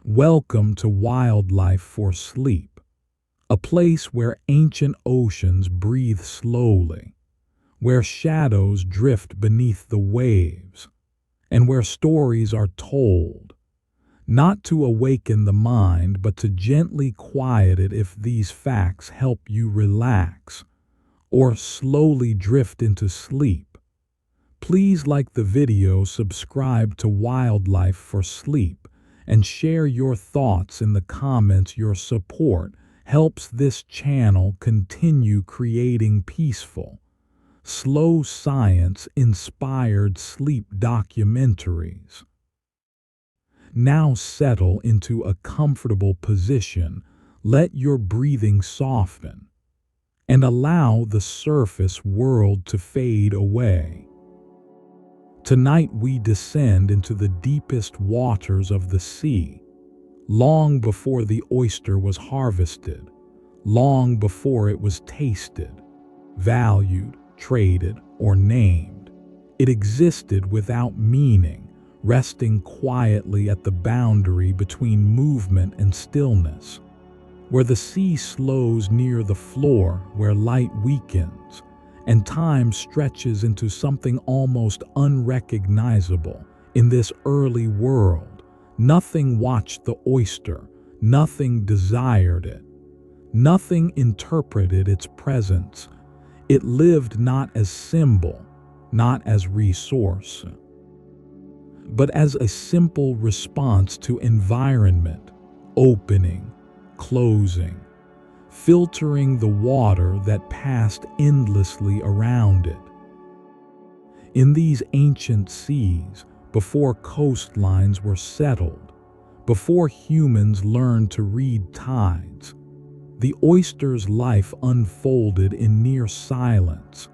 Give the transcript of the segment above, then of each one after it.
Welcome to Wildlife for Sleep, a place where ancient oceans breathe slowly, where shadows drift beneath the waves, and where stories are told, not to awaken the mind, but to gently quiet it if these facts help you relax or slowly drift into sleep. Please like the video, subscribe to Wildlife for Sleep, and share your thoughts in the comments. Your support helps this channel continue creating peaceful, slow science-inspired sleep documentaries. Now settle into a comfortable position, let your breathing soften, and allow the surface world to fade away. Tonight we descend into the deepest waters of the sea, long before the oyster was harvested, long before it was tasted, valued, traded, or named. It existed without meaning, resting quietly at the boundary between movement and stillness, where the sea slows near the floor, where light weakens, and time stretches into something almost unrecognizable. In this early world, nothing watched the oyster, nothing desired it, nothing interpreted its presence. It lived not as symbol, not as resource, but as a simple response to environment, opening, closing, filtering the water that passed endlessly around it. In these ancient seas, before coastlines were settled, before humans learned to read tides, the oyster's life unfolded in near silence.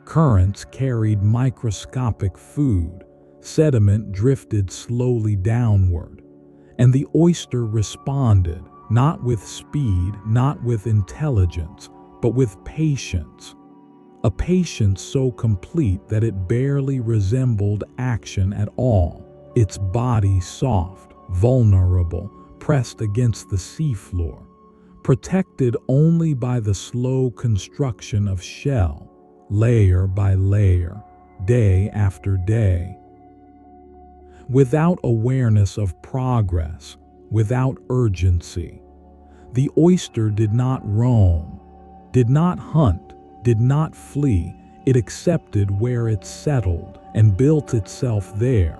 Currents carried microscopic food, sediment drifted slowly downward, and the oyster responded, not with speed, not with intelligence, but with patience. A patience so complete that it barely resembled action at all, its body soft, vulnerable, pressed against the seafloor, protected only by the slow construction of shell, layer by layer, day after day. Without awareness of progress, without urgency, the oyster did not roam, did not hunt, did not flee. It accepted where it settled and built itself there.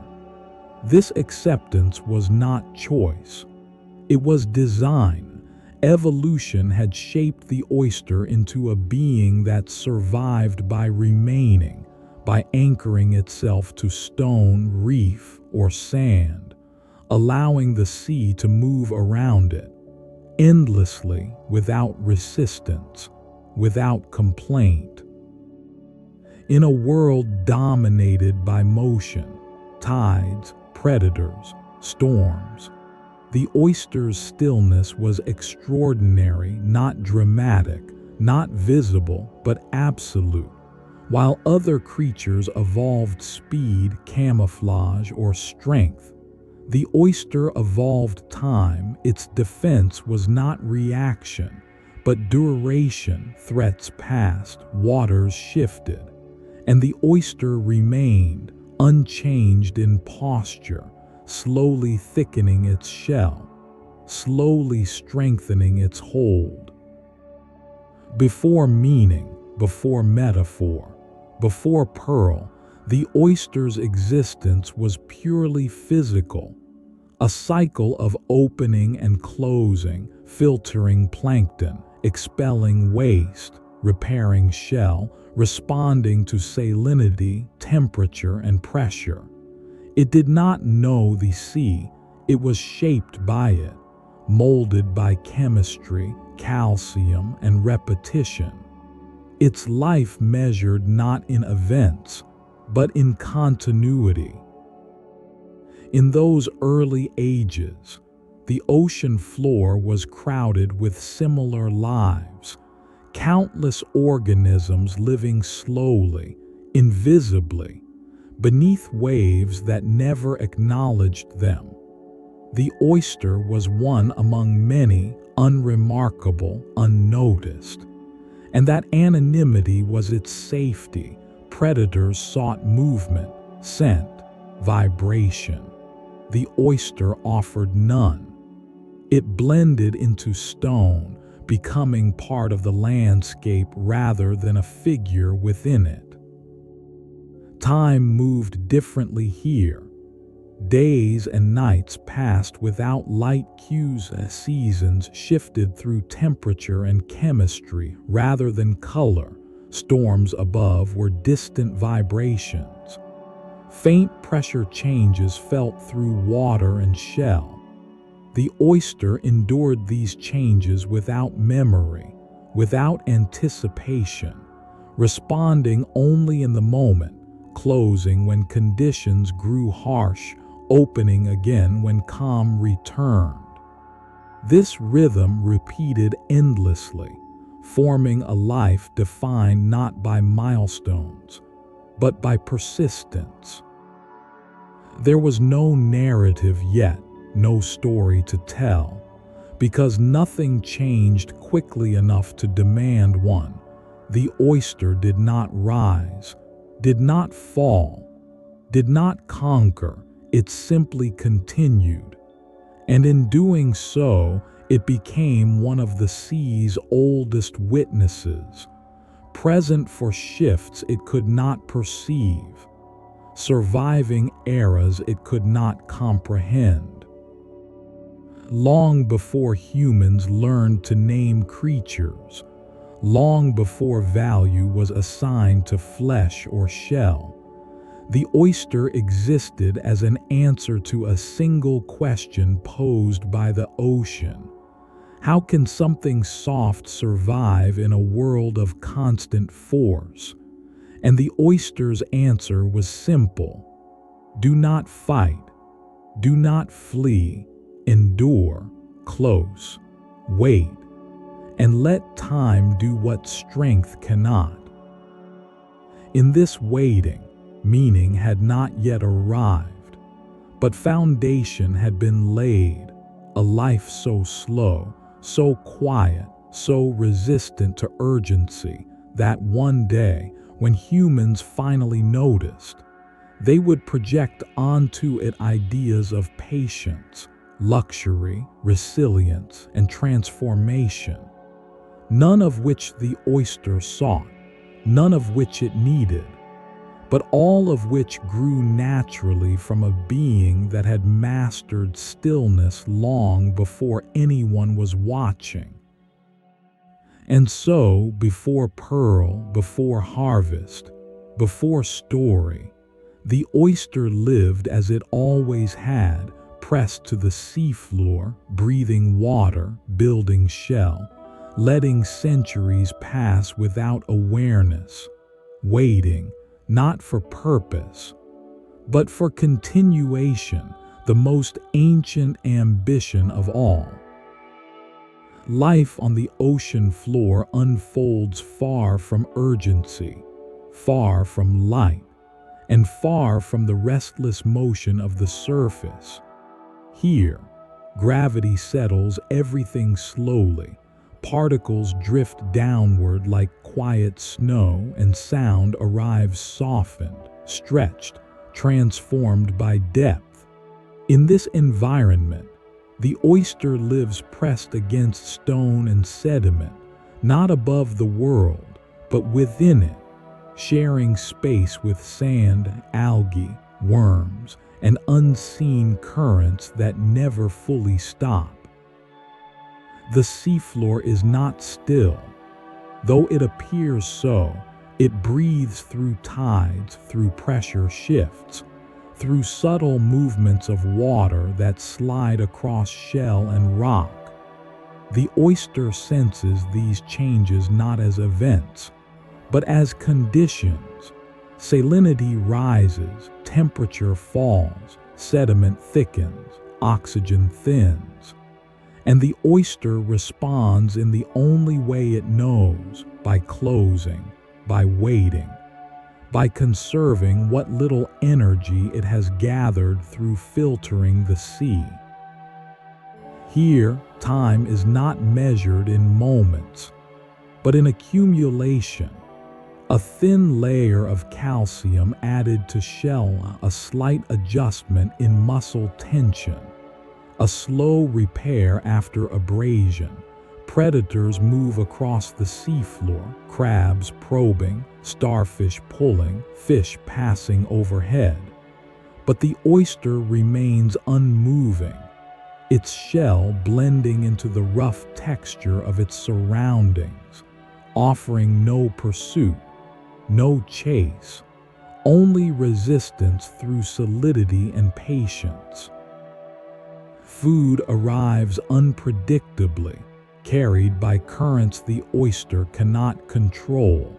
This acceptance was not choice. It was design. Evolution had shaped the oyster into a being that survived by remaining, by anchoring itself to stone, reef, or sand, allowing the sea to move around it, endlessly, without resistance, without complaint. In a world dominated by motion, tides, predators, storms, the oyster's stillness was extraordinary, not dramatic, not visible, but absolute. While other creatures evolved speed, camouflage, or strength, the oyster evolved time. Its defense was not reaction, but duration. Threats passed, waters shifted, and the oyster remained unchanged in posture, slowly thickening its shell, slowly strengthening its hold. Before meaning, before metaphor, before pearl, the oyster's existence was purely physical, a cycle of opening and closing, filtering plankton, expelling waste, repairing shell, responding to salinity, temperature, and pressure. It did not know the sea, it was shaped by it, molded by chemistry, calcium, and repetition. Its life measured not in events, but in continuity. In those early ages, the ocean floor was crowded with similar lives, countless organisms living slowly, invisibly, beneath waves that never acknowledged them. The oyster was one among many, unremarkable, unnoticed. And that anonymity was its safety. Predators sought movement, scent, vibration. The oyster offered none. It blended into stone, becoming part of the landscape rather than a figure within it. Time moved differently here. Days and nights passed without light cues as seasons shifted through temperature and chemistry rather than color. Storms above were distant vibrations. Faint pressure changes felt through water and shell. The oyster endured these changes without memory, without anticipation, responding only in the moment, closing when conditions grew harsh, opening again when calm returned. This rhythm repeated endlessly, forming a life defined not by milestones, but by persistence. There was no narrative yet, no story to tell, because nothing changed quickly enough to demand one. The oyster did not rise, did not fall, did not conquer. It simply continued, and in doing so, it became one of the sea's oldest witnesses, present for shifts it could not perceive, surviving eras it could not comprehend. Long before humans learned to name creatures, long before value was assigned to flesh or shell, the oyster existed as an answer to a single question posed by the ocean. How can something soft survive in a world of constant force? And the oyster's answer was simple. Do not fight. Do not flee. Endure. Close. Wait. And let time do what strength cannot. In this waiting, meaning had not yet arrived, but foundation had been laid, a life so slow, so quiet, so resistant to urgency, that one day, when humans finally noticed, they would project onto it ideas of patience, luxury, resilience, and transformation, none of which the oyster sought, none of which it needed, but all of which grew naturally from a being that had mastered stillness long before anyone was watching. And so, before pearl, before harvest, before story, the oyster lived as it always had, pressed to the seafloor, breathing water, building shell, letting centuries pass without awareness, waiting, not for purpose, but for continuation, the most ancient ambition of all. Life on the ocean floor unfolds far from urgency, far from light, and far from the restless motion of the surface. Here, gravity settles everything slowly. Particles drift downward like quiet snow, and sound arrives softened, stretched, transformed by depth. In this environment, the oyster lives pressed against stone and sediment, not above the world, but within it, sharing space with sand, algae, worms, and unseen currents that never fully stop. The seafloor is not still. Though it appears so, it breathes through tides, through pressure shifts, through subtle movements of water that slide across shell and rock. The oyster senses these changes not as events, but as conditions. Salinity rises, temperature falls, sediment thickens, oxygen thins. And the oyster responds in the only way it knows, by closing, by waiting, by conserving what little energy it has gathered through filtering the sea. Here, time is not measured in moments, but in accumulation. A thin layer of calcium added to shell, a slight adjustment in muscle tension, a slow repair after abrasion. Predators move across the seafloor, crabs probing, starfish pulling, fish passing overhead. But the oyster remains unmoving, its shell blending into the rough texture of its surroundings, offering no pursuit, no chase, only resistance through solidity and patience. Food arrives unpredictably, carried by currents the oyster cannot control.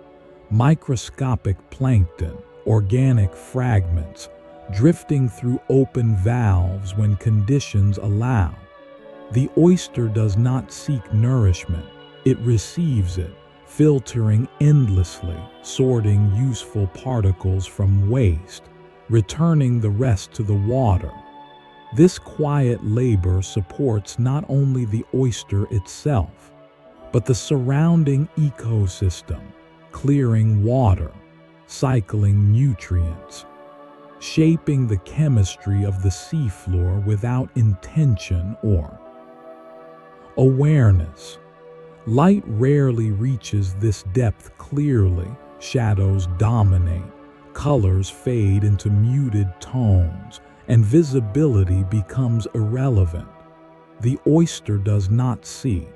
Microscopic plankton, organic fragments, drifting through open valves when conditions allow. The oyster does not seek nourishment, it receives it, filtering endlessly, sorting useful particles from waste, returning the rest to the water. This quiet labor supports not only the oyster itself, but the surrounding ecosystem, clearing water, cycling nutrients, shaping the chemistry of the seafloor without intention or awareness. Light rarely reaches this depth clearly, shadows dominate, colors fade into muted tones, and visibility becomes irrelevant. The oyster does not see.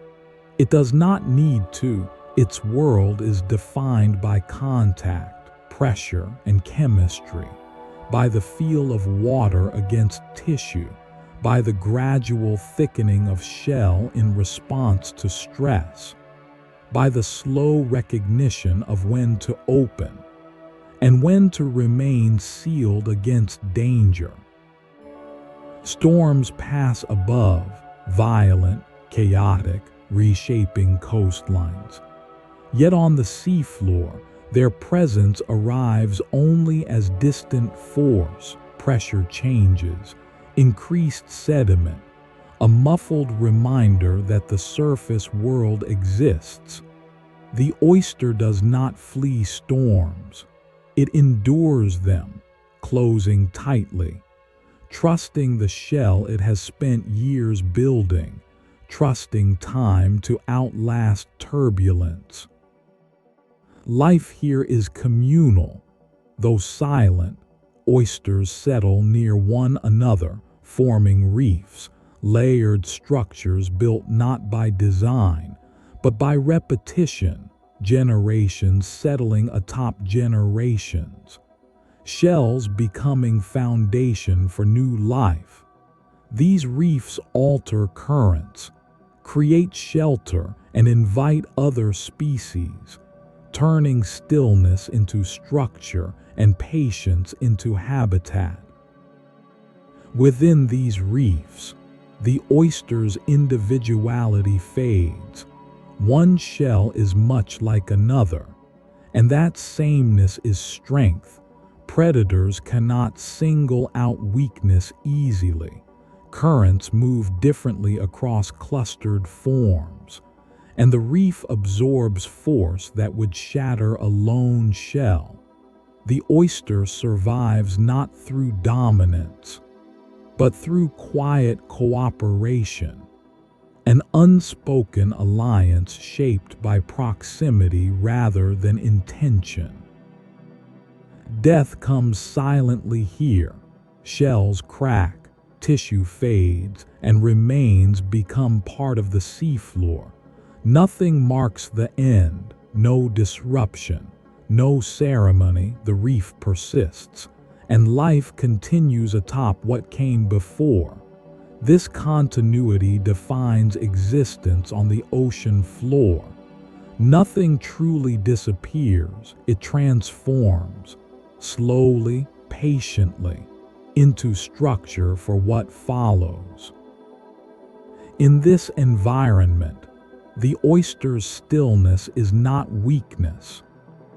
It does not need to. Its world is defined by contact, pressure, and chemistry, by the feel of water against tissue, by the gradual thickening of shell in response to stress, by the slow recognition of when to open and when to remain sealed against danger. Storms pass above, violent, chaotic, reshaping coastlines. Yet on the seafloor, their presence arrives only as distant force, pressure changes, increased sediment, a muffled reminder that the surface world exists. The oyster does not flee storms. It endures them, closing tightly, trusting the shell it has spent years building, trusting time to outlast turbulence. Life here is communal. Though silent, oysters settle near one another, forming reefs, layered structures built not by design, but by repetition, generations settling atop generations, shells becoming foundation for new life. These reefs alter currents, create shelter, and invite other species, turning stillness into structure and patience into habitat. Within these reefs, the oyster's individuality fades. One shell is much like another, and that sameness is strength. Predators cannot single out weakness easily. Currents move differently across clustered forms, and the reef absorbs force that would shatter a lone shell. The oyster survives not through dominance, but through quiet cooperation, an unspoken alliance shaped by proximity rather than intention. Death comes silently here. Shells crack, tissue fades, and remains become part of the seafloor. Nothing marks the end, no disruption, no ceremony. The reef persists, and life continues atop what came before. This continuity defines existence on the ocean floor. Nothing truly disappears, it transforms, slowly, patiently, into structure for what follows. In this environment, the oyster's stillness is not weakness,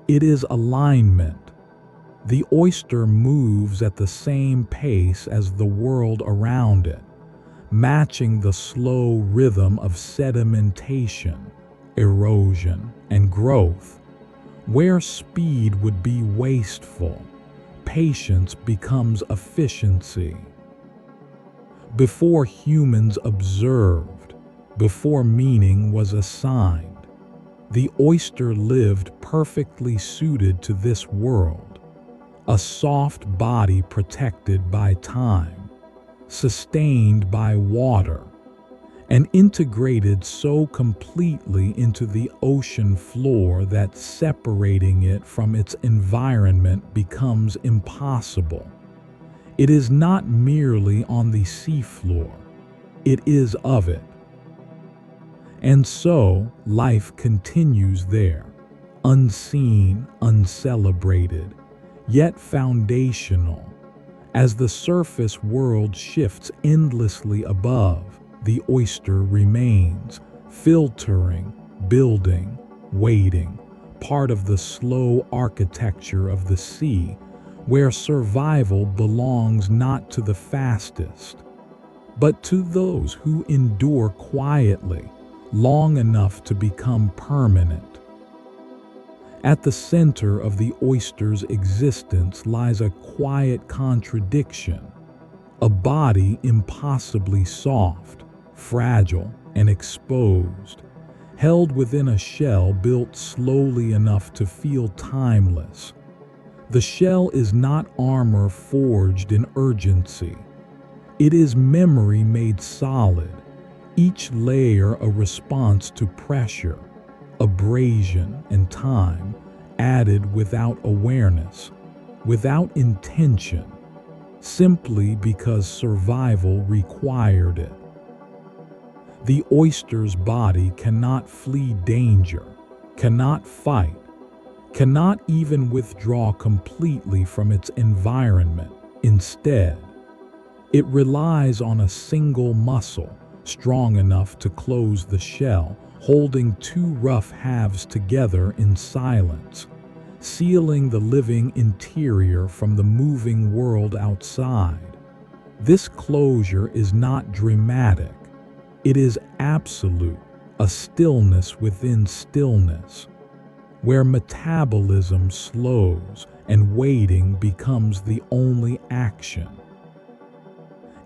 it is alignment. The oyster moves at the same pace as the world around it, matching the slow rhythm of sedimentation, erosion, and growth. Where speed would be wasteful, patience becomes efficiency. Before humans observed, before meaning was assigned, the oyster lived perfectly suited to this world, a soft body protected by time, sustained by water, and integrated so completely into the ocean floor that separating it from its environment becomes impossible. It is not merely on the seafloor, it is of it. And so, life continues there, unseen, uncelebrated, yet foundational. As the surface world shifts endlessly above, the oyster remains, filtering, building, waiting, part of the slow architecture of the sea, where survival belongs not to the fastest, but to those who endure quietly, long enough to become permanent. At the center of the oyster's existence lies a quiet contradiction, a body impossibly soft, fragile, and exposed, held within a shell built slowly enough to feel timeless. The shell is not armor forged in urgency. It is memory made solid, each layer a response to pressure, abrasion, and time, added without awareness, without intention, simply because survival required it. The oyster's body cannot flee danger, cannot fight, cannot even withdraw completely from its environment. Instead, it relies on a single muscle, strong enough to close the shell, holding two rough halves together in silence, sealing the living interior from the moving world outside. This closure is not dramatic. It is absolute, a stillness within stillness, where metabolism slows and waiting becomes the only action.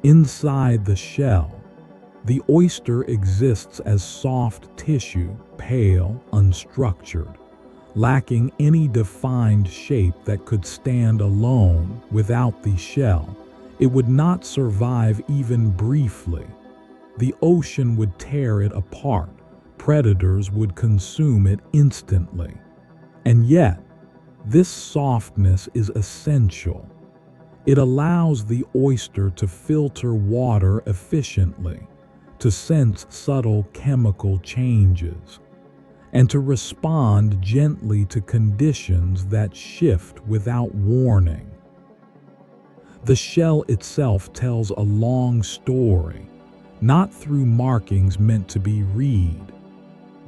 Inside the shell, the oyster exists as soft tissue, pale, unstructured, lacking any defined shape that could stand alone. Without the shell, it would not survive even briefly. The ocean would tear it apart, predators would consume it instantly. And yet, this softness is essential. It allows the oyster to filter water efficiently, to sense subtle chemical changes, and to respond gently to conditions that shift without warning. The shell itself tells a long story, not through markings meant to be read,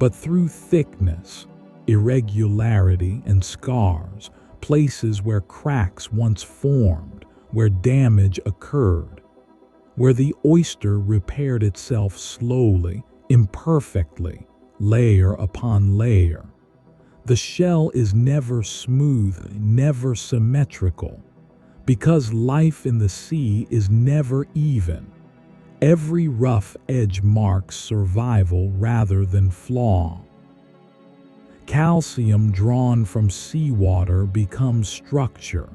but through thickness, irregularity, and scars, places where cracks once formed, where damage occurred, where the oyster repaired itself slowly, imperfectly, layer upon layer. The shell is never smooth, never symmetrical, because life in the sea is never even. Every rough edge marks survival rather than flaw. Calcium drawn from seawater becomes structure.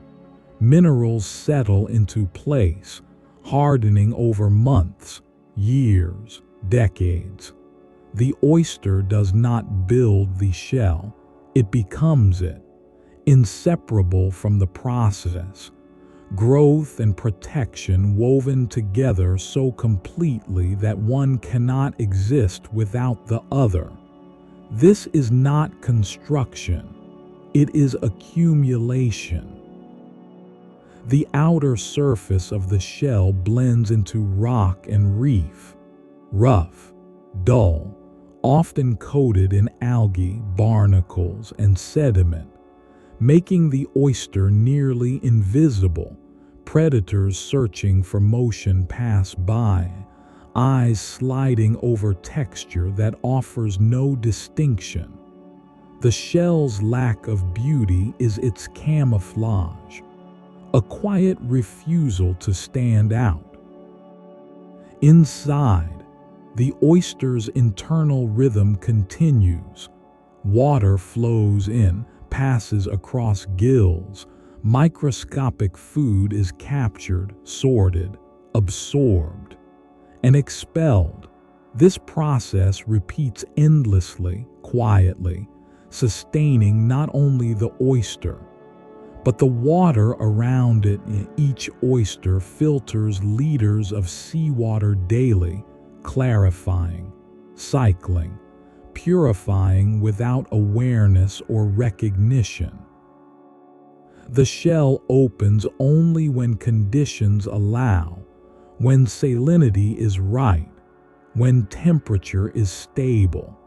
Minerals settle into place, hardening over months, years, decades. The oyster does not build the shell, it becomes it, inseparable from the process. Growth and protection woven together so completely that one cannot exist without the other. This is not construction, it is accumulation. The outer surface of the shell blends into rock and reef, rough, dull, often coated in algae, barnacles, and sediment, making the oyster nearly invisible. Predators searching for motion pass by, eyes sliding over texture that offers no distinction. The shell's lack of beauty is its camouflage, a quiet refusal to stand out. Inside, the oyster's internal rhythm continues. Water flows in, passes across gills. Microscopic food is captured, sorted, absorbed, and expelled. This process repeats endlessly, quietly, sustaining not only the oyster, but the water around it. Each oyster filters liters of seawater daily, clarifying, cycling, purifying without awareness or recognition. The shell opens only when conditions allow, when salinity is right, when temperature is stable,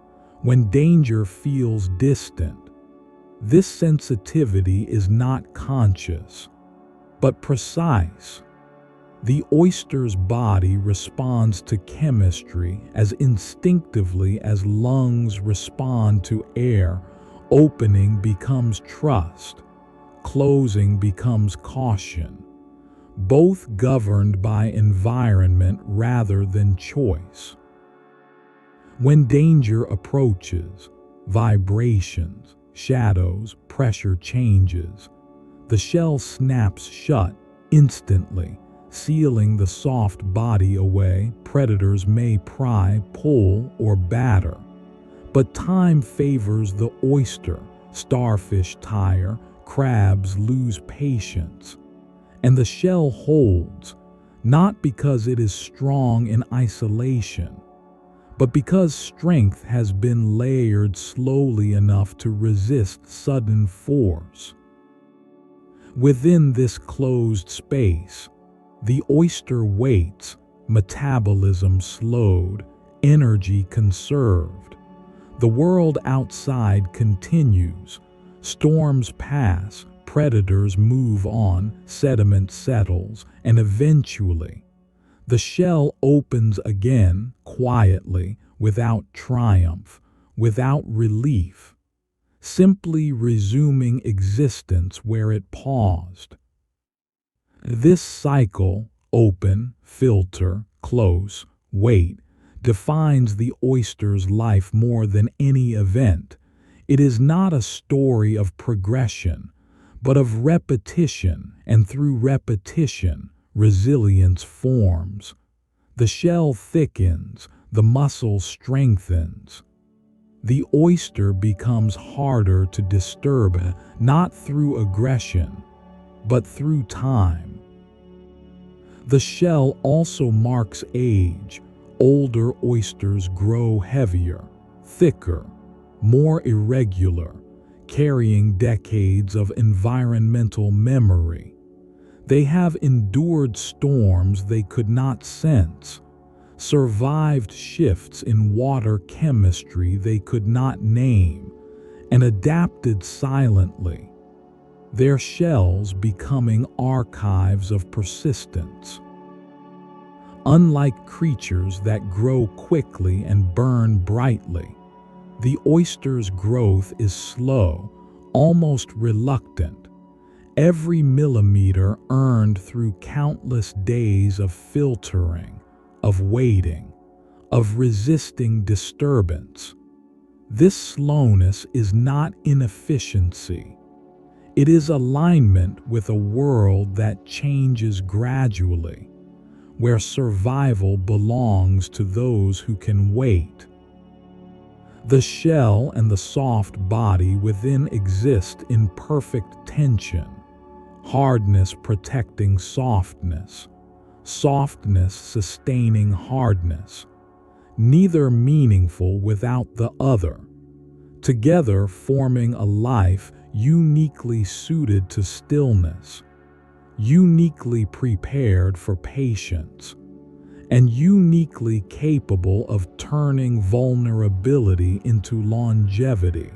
when danger feels distant. This sensitivity is not conscious, but precise. The oyster's body responds to chemistry as instinctively as lungs respond to air. Opening becomes trust, closing becomes caution, both governed by environment rather than choice. When danger approaches, vibrations, shadows, pressure changes, the shell snaps shut instantly, sealing the soft body away. Predators may pry, pull, or batter, but time favors the oyster. Starfish tire, crabs lose patience, and the shell holds, not because it is strong in isolation, but because strength has been layered slowly enough to resist sudden force. Within this closed space, the oyster waits, metabolism slowed, energy conserved. The world outside continues. Storms pass, predators move on, sediment settles, and eventually, the shell opens again, quietly, without triumph, without relief, simply resuming existence where it paused. This cycle, open, filter, close, wait, defines the oyster's life more than any event. It is not a story of progression, but of repetition, and through repetition, resilience forms. The shell thickens, the muscle strengthens. The oyster becomes harder to disturb, not through aggression, but through time. The shell also marks age. Older oysters grow heavier, thicker, more irregular, carrying decades of environmental memory. They have endured storms they could not sense, survived shifts in water chemistry they could not name, and adapted silently, their shells becoming archives of persistence. Unlike creatures that grow quickly and burn brightly, the oyster's growth is slow, almost reluctant. Every millimeter earned through countless days of filtering, of waiting, of resisting disturbance. This slowness is not inefficiency. It is alignment with a world that changes gradually, where survival belongs to those who can wait. The shell and the soft body within exist in perfect tension, hardness protecting softness, softness sustaining hardness, neither meaningful without the other, together forming a life uniquely suited to stillness, uniquely prepared for patience, and uniquely capable of turning vulnerability into longevity.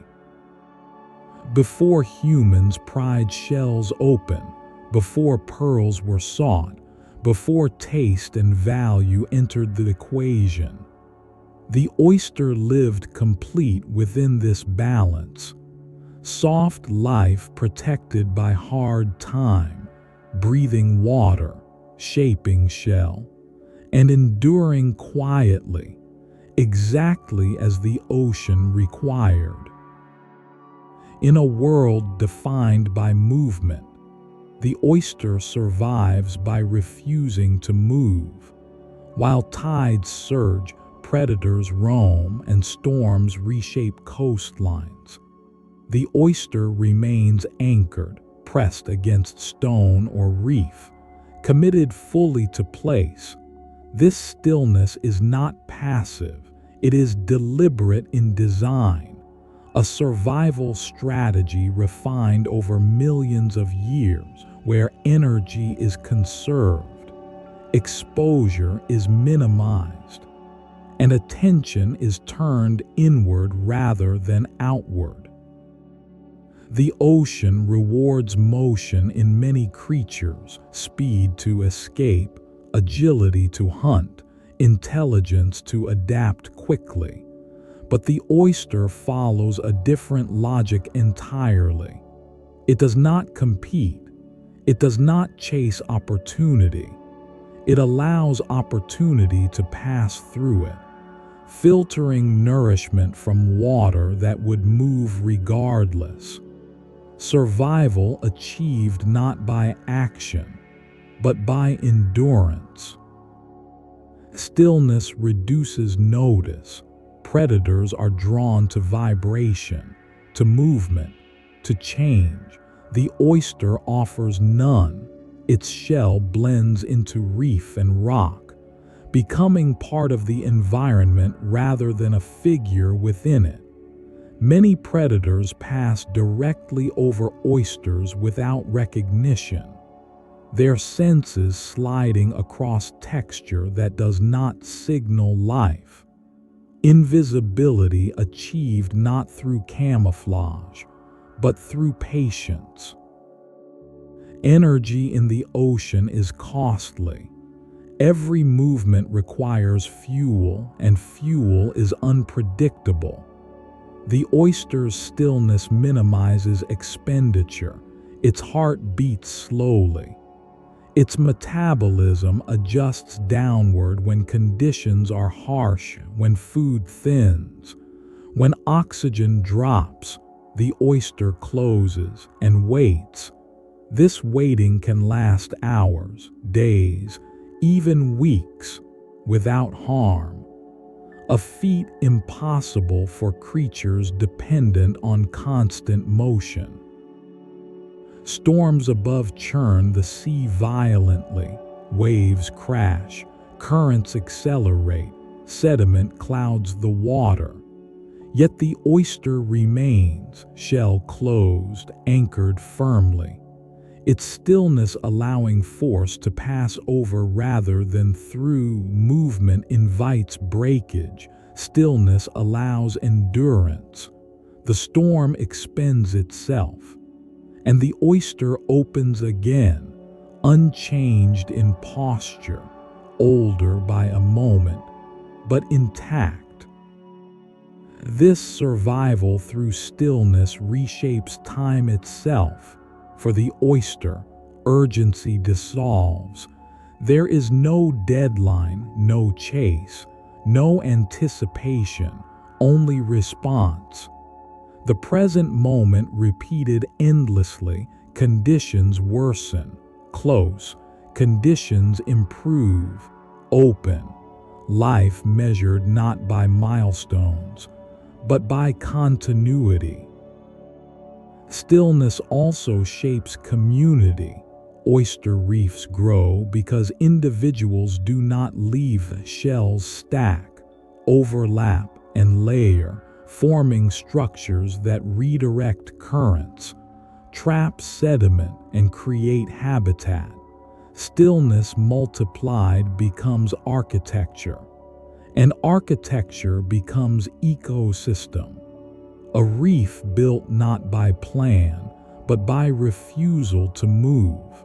Before humans pried shells open, before pearls were sought, before taste and value entered the equation. The oyster lived complete within this balance. Soft life protected by hard time, breathing water, shaping shell, and enduring quietly, exactly as the ocean required. In a world defined by movement, the oyster survives by refusing to move. While tides surge, predators roam, and storms reshape coastlines, the oyster remains anchored, pressed against stone or reef, committed fully to place. This stillness is not passive, it is deliberate in design, a survival strategy refined over millions of years, where energy is conserved, exposure is minimized, and attention is turned inward rather than outward. The ocean rewards motion in many creatures: speed to escape, agility to hunt, intelligence to adapt quickly. But the oyster follows a different logic entirely. It does not compete. It does not chase opportunity. It allows opportunity to pass through it, filtering nourishment from water that would move regardless. Survival achieved not by action, but by endurance. Stillness reduces notice. Predators are drawn to vibration, to movement, to change. The oyster offers none. Its shell blends into reef and rock, becoming part of the environment rather than a figure within it. Many predators pass directly over oysters without recognition, their senses sliding across texture that does not signal life. Invisibility achieved not through camouflage, but through patience. Energy in the ocean is costly. Every movement requires fuel, and fuel is unpredictable. The oyster's stillness minimizes expenditure. Its heart beats slowly. Its metabolism adjusts downward when conditions are harsh, when food thins. When oxygen drops, the oyster closes and waits. This waiting can last hours, days, even weeks, without harm. A feat impossible for creatures dependent on constant motion. Storms above churn the sea violently, waves crash, currents accelerate, sediment clouds the water. Yet the oyster remains, shell closed, anchored firmly, its stillness allowing force to pass over rather than through. Movement invites breakage, stillness allows endurance. The storm expends itself, and the oyster opens again, unchanged in posture, older by a moment, but intact. This survival through stillness reshapes time itself. For the oyster, urgency dissolves. There is no deadline, no chase, no anticipation, only response. The present moment repeated endlessly. Conditions worsen, close. Conditions improve, open. Life measured not by milestones, but by continuity. Stillness also shapes community. Oyster reefs grow because individuals do not leave. Shells stack, overlap, and layer, forming structures that redirect currents, trap sediment, and create habitat. Stillness multiplied becomes architecture, and architecture becomes ecosystem. A reef built not by plan, but by refusal to move.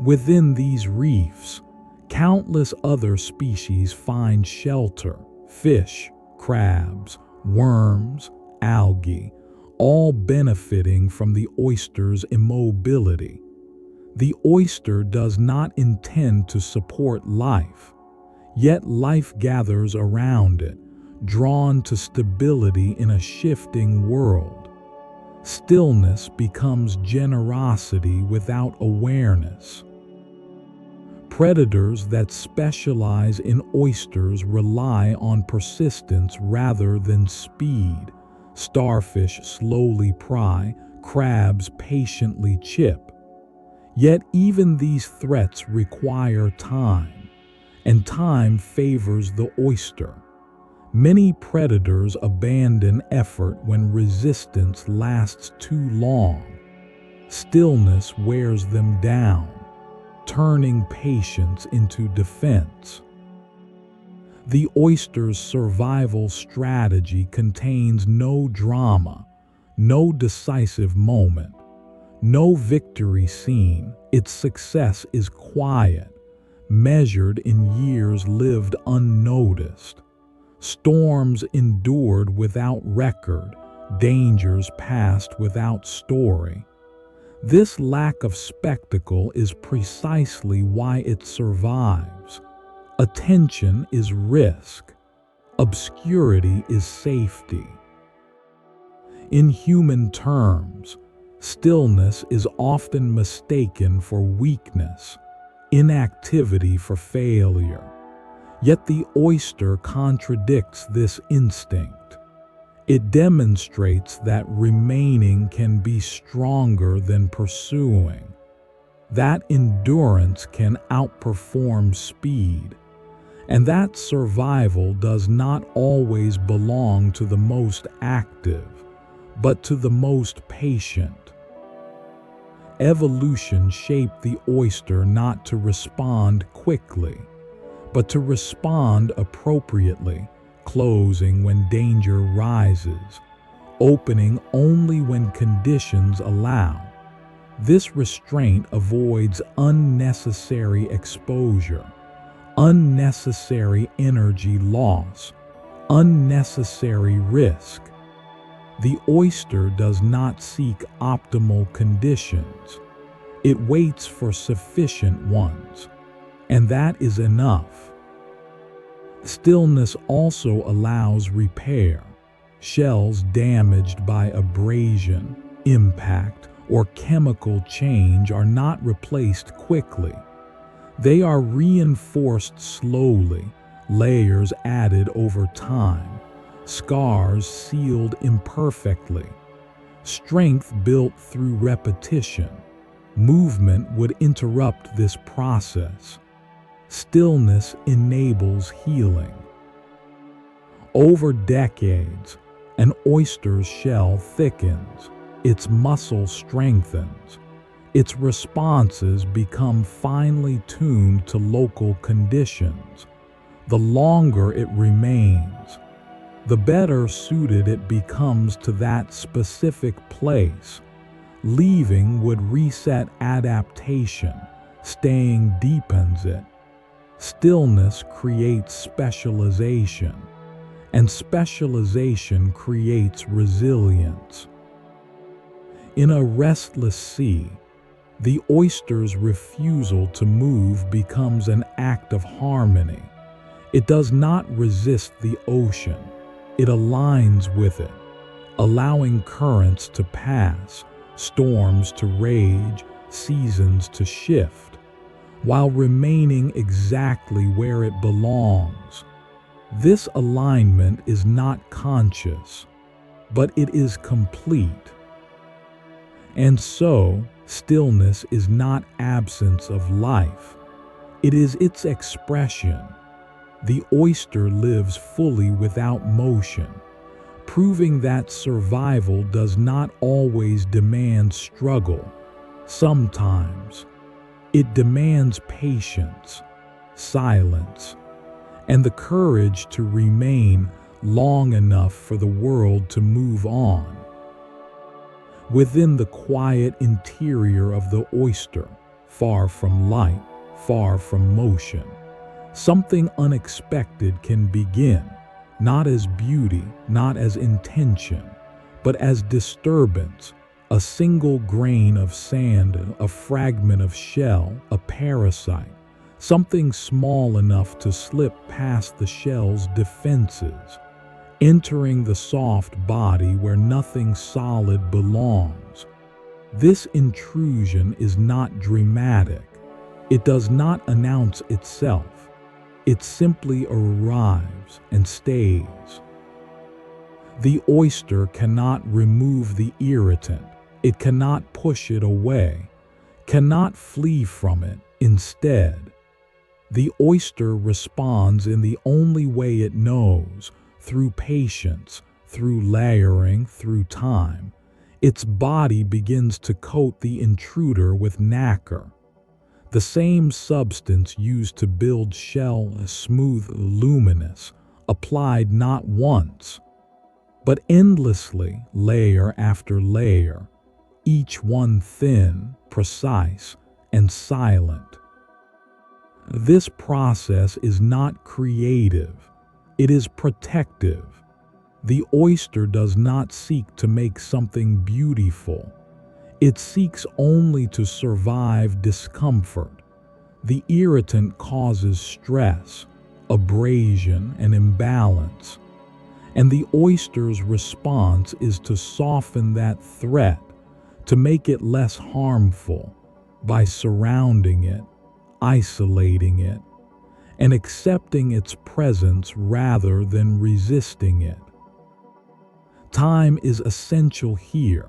Within these reefs, countless other species find shelter: fish, crabs, worms, algae, all benefiting from the oyster's immobility. The oyster does not intend to support life, yet life gathers around it, drawn to stability in a shifting world. Stillness becomes generosity without awareness. Predators that specialize in oysters rely on persistence rather than speed. Starfish slowly pry, crabs patiently chip. Yet even these threats require time, and time favors the oyster. Many predators abandon effort when resistance lasts too long. Stillness wears them down, turning patience into defense. The oyster's survival strategy contains no drama, no decisive moment, no victory scene. Its success is quiet, measured in years lived unnoticed, storms endured without record, dangers passed without story. This lack of spectacle is precisely why it survives. Attention is risk. Obscurity is safety. In human terms, stillness is often mistaken for weakness, inactivity for failure. Yet the oyster contradicts this instinct. It demonstrates that remaining can be stronger than pursuing, that endurance can outperform speed, and that survival does not always belong to the most active, but to the most patient. Evolution shaped the oyster not to respond quickly, but to respond appropriately, closing when danger rises, opening only when conditions allow. This restraint avoids unnecessary exposure, unnecessary energy loss, unnecessary risk. The oyster does not seek optimal conditions. It waits for sufficient ones, and that is enough. Stillness also allows repair. Shells damaged by abrasion, impact, or chemical change are not replaced quickly. They are reinforced slowly, layers added over time, scars sealed imperfectly. Strength built through repetition. Movement would interrupt this process. Stillness enables healing. Over decades, an oyster's shell thickens, its muscle strengthens, its responses become finely tuned to local conditions. The longer it remains, the better suited it becomes to that specific place. Leaving would reset adaptation, staying deepens it. Stillness creates specialization, and specialization creates resilience. In a restless sea, the oyster's refusal to move becomes an act of harmony. It does not resist the ocean, it aligns with it, allowing currents to pass, storms to rage, seasons to shift, while remaining exactly where it belongs. This alignment is not conscious, but it is complete. And so, stillness is not absence of life. It is its expression. The oyster lives fully without motion, proving that survival does not always demand struggle. Sometimes, it demands patience, silence, and the courage to remain long enough for the world to move on. Within the quiet interior of the oyster, far from light, far from motion. Something unexpected can begin, not as beauty, not as intention, but as disturbance. A single grain of sand, a fragment of shell, a parasite, something small enough to slip past the shell's defenses, entering the soft body where nothing solid belongs. This intrusion is not dramatic. It does not announce itself. It simply arrives and stays. The oyster cannot remove the irritant. It cannot push it away, cannot flee from it. Instead, the oyster responds in the only way it knows, through patience, through layering, through time. Its body begins to coat the intruder with nacre, the same substance used to build shell, smooth, luminous, applied not once, but endlessly, layer after layer, each one thin, precise, and silent. This process is not creative, it is protective. The oyster does not seek to make something beautiful. It seeks only to survive discomfort. The irritant causes stress, abrasion, and imbalance, and the oyster's response is to soften that threat, to make it less harmful by surrounding it, isolating it, and accepting its presence rather than resisting it. Time is essential here.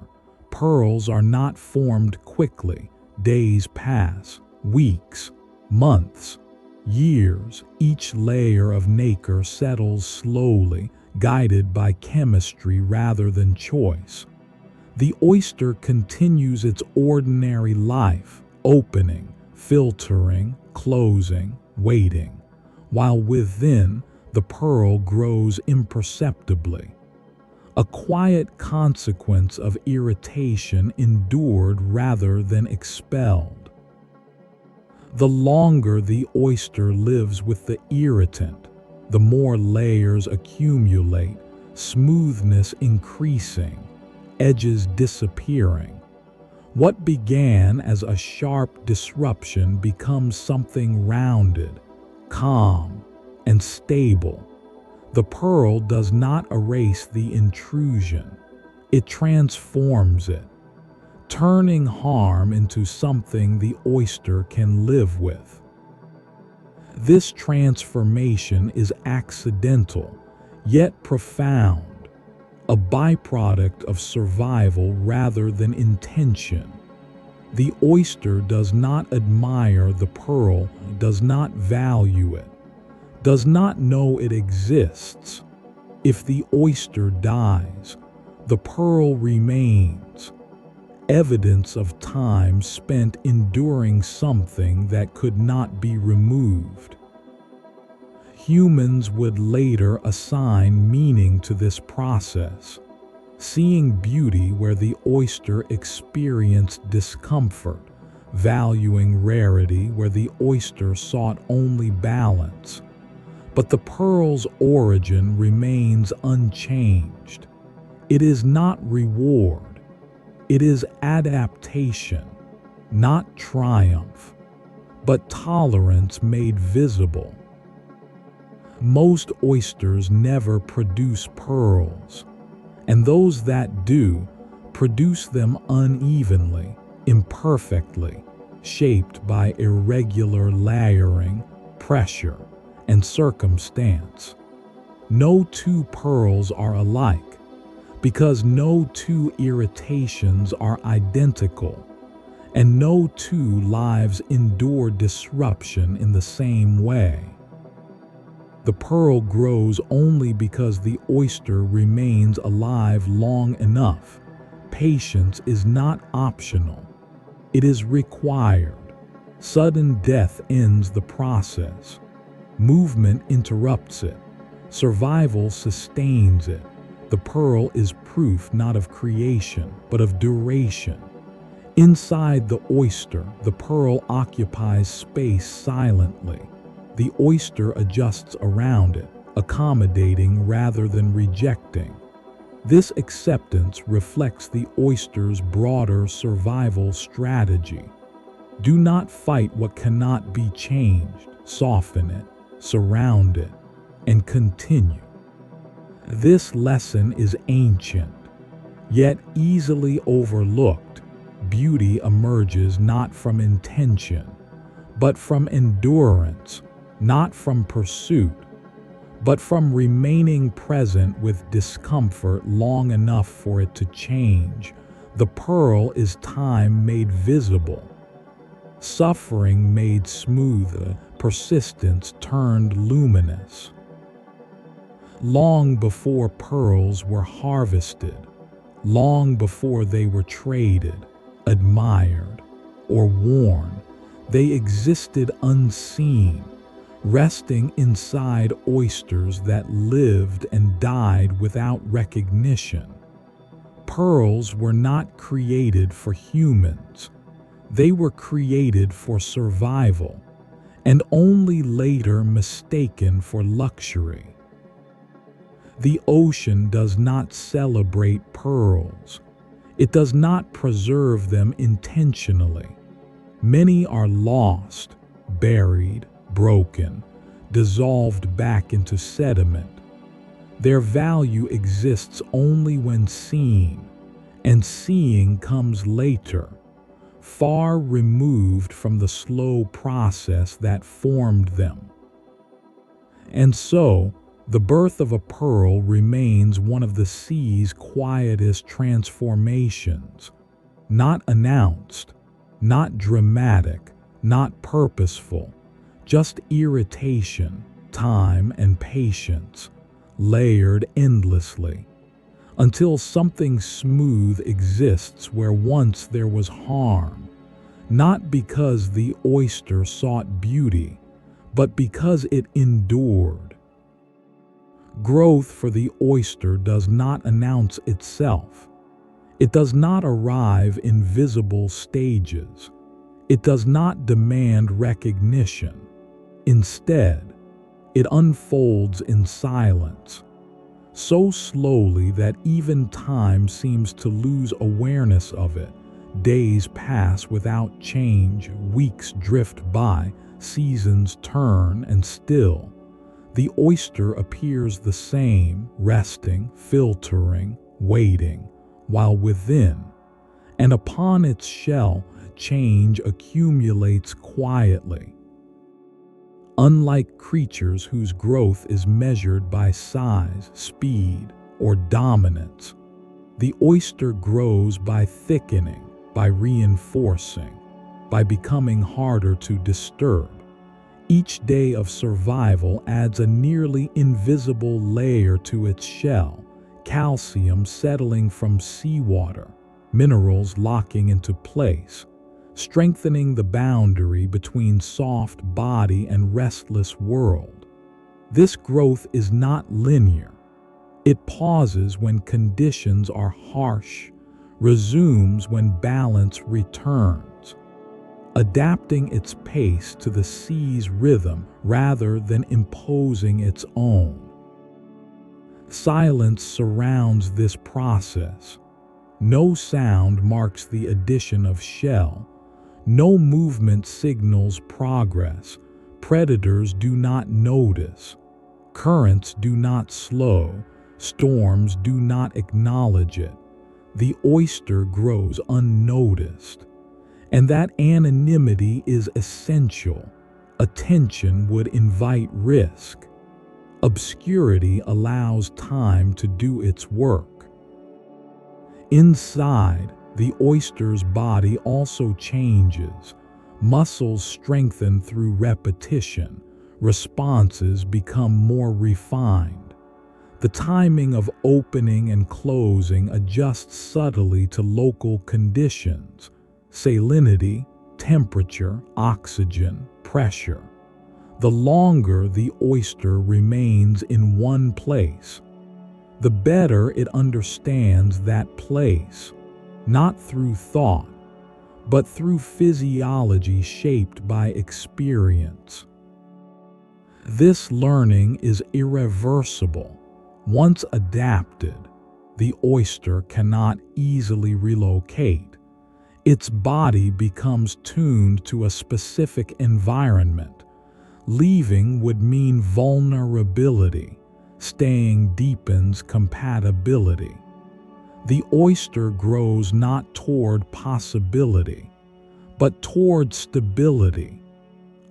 Pearls are not formed quickly. Days pass, weeks, months, years. Each layer of nacre settles slowly, guided by chemistry rather than choice. The oyster continues its ordinary life, opening, filtering, closing, waiting, while within the pearl grows imperceptibly. A quiet consequence of irritation endured rather than expelled. The longer the oyster lives with the irritant, the more layers accumulate, smoothness increasing, edges disappearing. What began as a sharp disruption becomes something rounded, calm, and stable. The pearl does not erase the intrusion, it transforms it, turning harm into something the oyster can live with. This transformation is accidental, yet profound, a byproduct of survival rather than intention. The oyster does not admire the pearl, does not value it, does not know it exists. If the oyster dies, the pearl remains, evidence of time spent enduring something that could not be removed. Humans would later assign meaning to this process, seeing beauty where the oyster experienced discomfort, valuing rarity where the oyster sought only balance. But the pearl's origin remains unchanged. It is not reward, it is adaptation, not triumph, but tolerance made visible. Most oysters never produce pearls, and those that do produce them unevenly, imperfectly, shaped by irregular layering, pressure, and circumstance. No two pearls are alike, because no two irritations are identical, and no two lives endure disruption in the same way. The pearl grows only because the oyster remains alive long enough. Patience is not optional, it is required. Sudden death ends the process. Movement interrupts it. Survival sustains it. The pearl is proof not of creation, but of duration. Inside the oyster, the pearl occupies space silently. The oyster adjusts around it, accommodating rather than rejecting. This acceptance reflects the oyster's broader survival strategy. Do not fight what cannot be changed. Soften it, surround it, and continue. This lesson is ancient, yet easily overlooked. Beauty emerges not from intention, but from endurance, not from pursuit, but from remaining present with discomfort long enough for it to change. The pearl is time made visible, suffering made smoother, persistence turned luminous. Long before pearls were harvested, long before they were traded, admired, or worn, they existed unseen, resting inside oysters that lived and died without recognition. Pearls were not created for humans. They were created for survival, and only later mistaken for luxury. The ocean does not celebrate pearls. It does not preserve them intentionally. Many are lost, buried, broken, dissolved back into sediment. Their value exists only when seen, and seeing comes later, far removed from the slow process that formed them. And so, the birth of a pearl remains one of the sea's quietest transformations, not announced, not dramatic, not purposeful, just irritation, time, and patience, layered endlessly, until something smooth exists where once there was harm, not because the oyster sought beauty, but because it endured. Growth for the oyster does not announce itself. It does not arrive in visible stages. It does not demand recognition. Instead, it unfolds in silence, so slowly that even time seems to lose awareness of it. Days pass without change, weeks drift by, seasons turn, and still, the oyster appears the same, resting, filtering, waiting, while within, and upon its shell, change accumulates quietly. Unlike creatures whose growth is measured by size, speed, or dominance, the oyster grows by thickening, by reinforcing, by becoming harder to disturb. Each day of survival adds a nearly invisible layer to its shell, calcium settling from seawater, minerals locking into place, strengthening the boundary between soft body and restless world. This growth is not linear. It pauses when conditions are harsh, resumes when balance returns, adapting its pace to the sea's rhythm rather than imposing its own. Silence surrounds this process. No sound marks the addition of shell. No movement signals progress. Predators do not notice. Currents do not slow. Storms do not acknowledge it. The oyster grows unnoticed. And that anonymity is essential. Attention would invite risk. Obscurity allows time to do its work. Inside, the oyster's body also changes. Muscles strengthen through repetition. Responses become more refined. The timing of opening and closing adjusts subtly to local conditions. Salinity, temperature, oxygen, pressure. The longer the oyster remains in one place, the better it understands that place, not through thought, but through physiology shaped by experience. This learning is irreversible. Once adapted, the oyster cannot easily relocate. Its body becomes tuned to a specific environment. Leaving would mean vulnerability. Staying deepens compatibility. The oyster grows not toward possibility, but toward stability,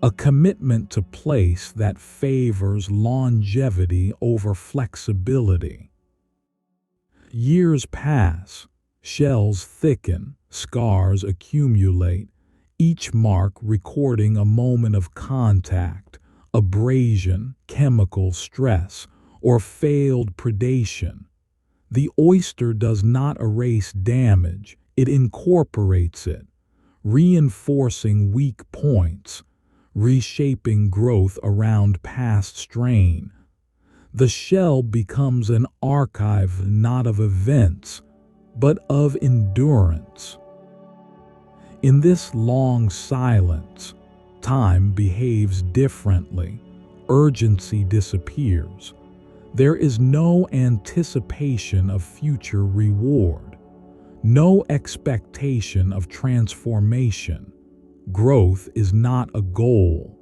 a commitment to place that favors longevity over flexibility. Years pass, shells thicken, scars accumulate, each mark recording a moment of contact, abrasion, chemical stress, or failed predation. The oyster does not erase damage, it incorporates it, reinforcing weak points, reshaping growth around past strain. The shell becomes an archive not of events, but of endurance. In this long silence, time behaves differently, urgency disappears. There is no anticipation of future reward, no expectation of transformation. Growth is not a goal.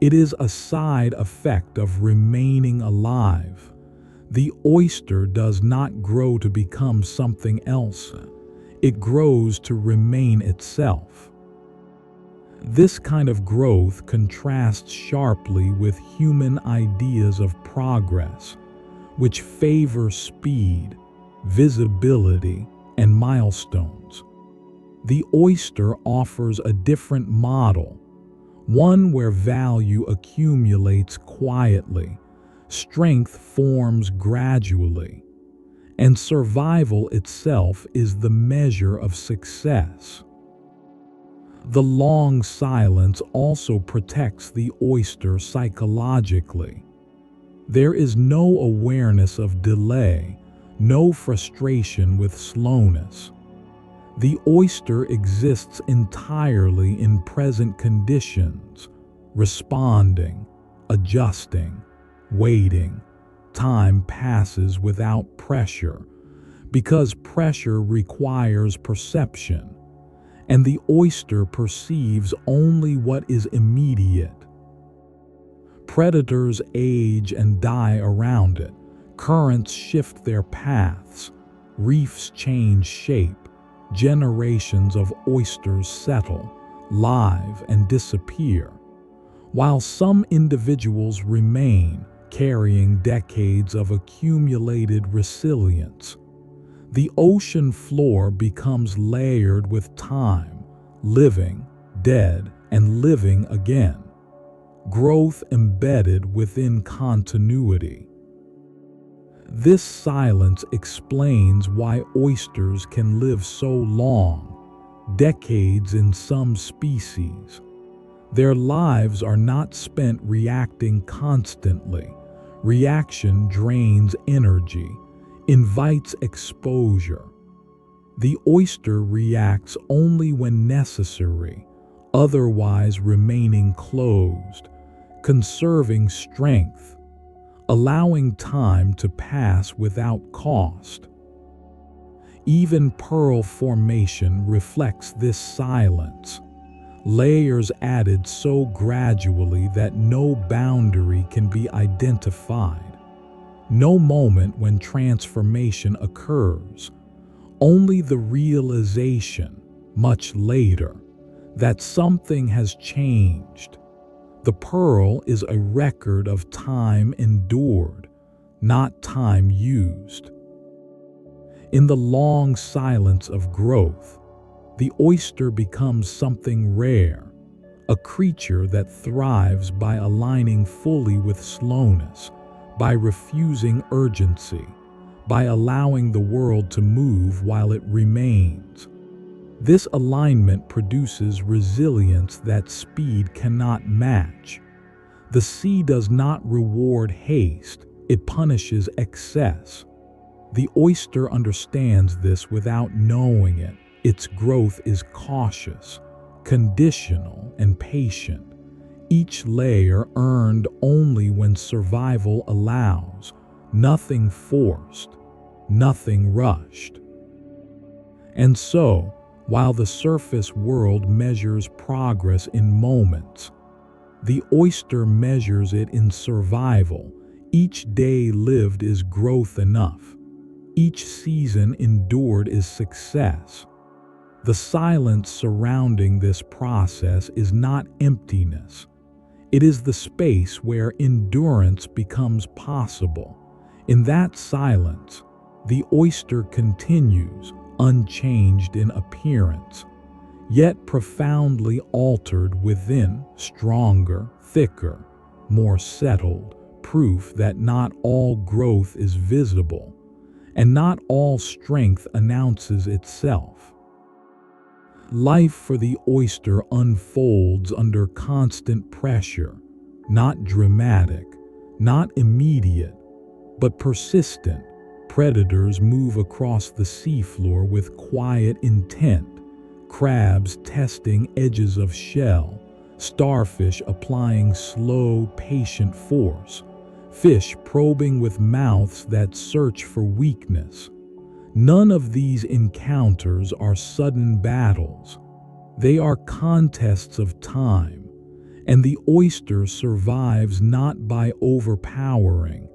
It is a side effect of remaining alive. The oyster does not grow to become something else. It grows to remain itself. This kind of growth contrasts sharply with human ideas of progress, which favor speed, visibility, and milestones. The oyster offers a different model, one where value accumulates quietly, strength forms gradually, and survival itself is the measure of success. The long silence also protects the oyster psychologically. There is no awareness of delay, no frustration with slowness. The oyster exists entirely in present conditions, responding, adjusting, waiting. Time passes without pressure, because pressure requires perception, and the oyster perceives only what is immediate. Predators age and die around it, currents shift their paths, reefs change shape, generations of oysters settle, live and disappear, while some individuals remain, carrying decades of accumulated resilience. The ocean floor becomes layered with time, living, dead, and living again. Growth embedded within continuity. This silence explains why oysters can live so long, decades in some species. Their lives are not spent reacting constantly. Reaction drains energy, invites exposure. The oyster reacts only when necessary, otherwise remaining closed, conserving strength, allowing time to pass without cost. Even pearl formation reflects this silence, layers added so gradually that no boundary can be identified. No moment when transformation occurs, only the realization, much later, that something has changed. The pearl is a record of time endured, not time used. In the long silence of growth, the oyster becomes something rare, a creature that thrives by aligning fully with slowness, by refusing urgency, by allowing the world to move while it remains. This alignment produces resilience that speed cannot match. The sea does not reward haste, it punishes excess. The oyster understands this without knowing it, Its growth is cautious, conditional, and patient. Each layer earned only when survival allows, nothing forced, nothing rushed. And so, while the surface world measures progress in moments, the oyster measures it in survival. Each day lived is growth enough. Each season endured is success. The silence surrounding this process is not emptiness. It is the space where endurance becomes possible. In that silence, the oyster continues, unchanged in appearance, yet profoundly altered within, stronger, thicker, more settled, proof that not all growth is visible, and not all strength announces itself. Life for the oyster unfolds under constant pressure, not dramatic, not immediate, but persistent. Predators move across the seafloor with quiet intent, crabs testing edges of shell, starfish applying slow, patient force, fish probing with mouths that search for weakness. None of these encounters are sudden battles. They are contests of time, and the oyster survives not by overpowering,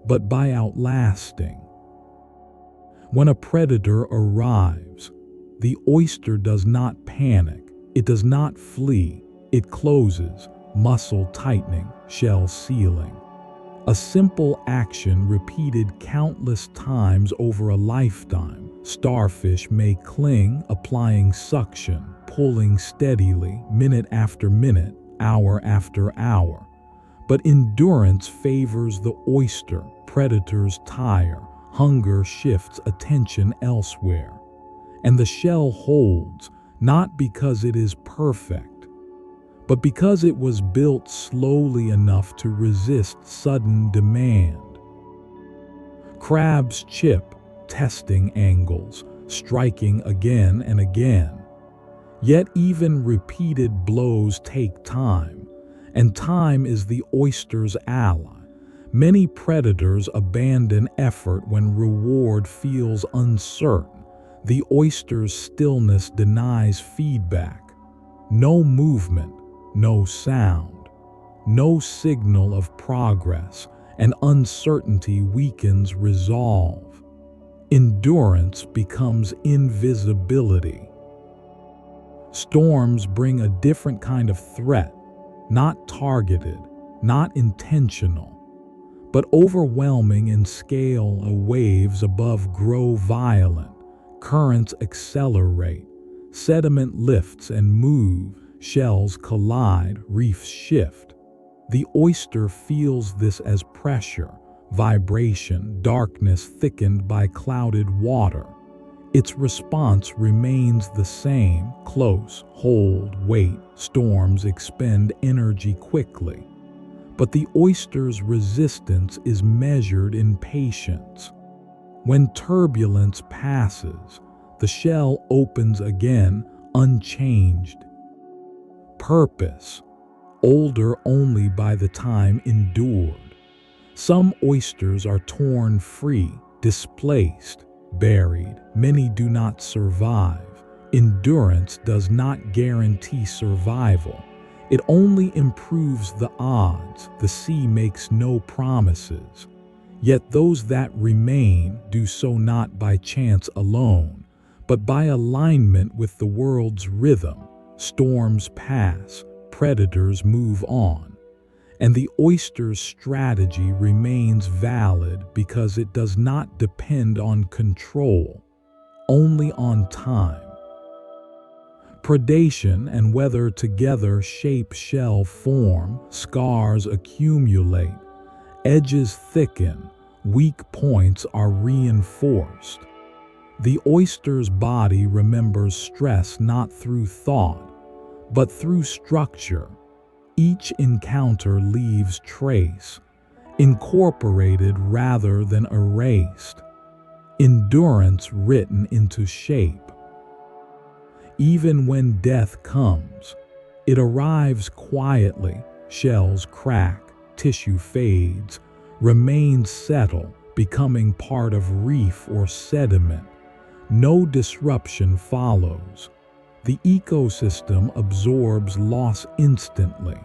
but by outlasting. When a predator arrives, the oyster does not panic, it does not flee, it closes, muscle tightening, shell sealing. A simple action repeated countless times over a lifetime. Starfish may cling, applying suction, pulling steadily, minute after minute, hour after hour. But endurance favors the oyster. Predators tire, hunger shifts attention elsewhere. And the shell holds, not because it is perfect, but because it was built slowly enough to resist sudden demand. Crabs chip, testing angles, striking again and again. Yet even repeated blows take time, and time is the oyster's ally. Many predators abandon effort when reward feels uncertain. The oyster's stillness denies feedback. No movement, no sound, no signal of progress, and uncertainty weakens resolve. Endurance becomes invisibility. Storms bring a different kind of threat, not targeted, not intentional, but overwhelming in scale. Waves above grow violent, currents accelerate, sediment lifts and move, shells collide, reefs shift. The oyster feels this as pressure, vibration, darkness thickened by clouded water. Its response remains the same: close, hold, wait. Storms expend energy quickly. But the oyster's resistance is measured in patience. When turbulence passes, the shell opens again, unchanged. Purpose, older only by the time endured. Some oysters are torn free, displaced, buried. Many do not survive. Endurance does not guarantee survival. It only improves the odds. The sea makes no promises. Yet those that remain do so not by chance alone, but by alignment with the world's rhythm. Storms pass, predators move on, and the oyster's strategy remains valid because it does not depend on control, only on time. Predation and weather together shape shell form, scars accumulate, edges thicken, weak points are reinforced. The oyster's body remembers stress not through thought, but through structure. Each encounter leaves trace, incorporated rather than erased, endurance written into shape. Even when death comes, it arrives quietly. Shells crack, tissue fades, remains settle, becoming part of reef or sediment. No disruption follows. The ecosystem absorbs loss instantly.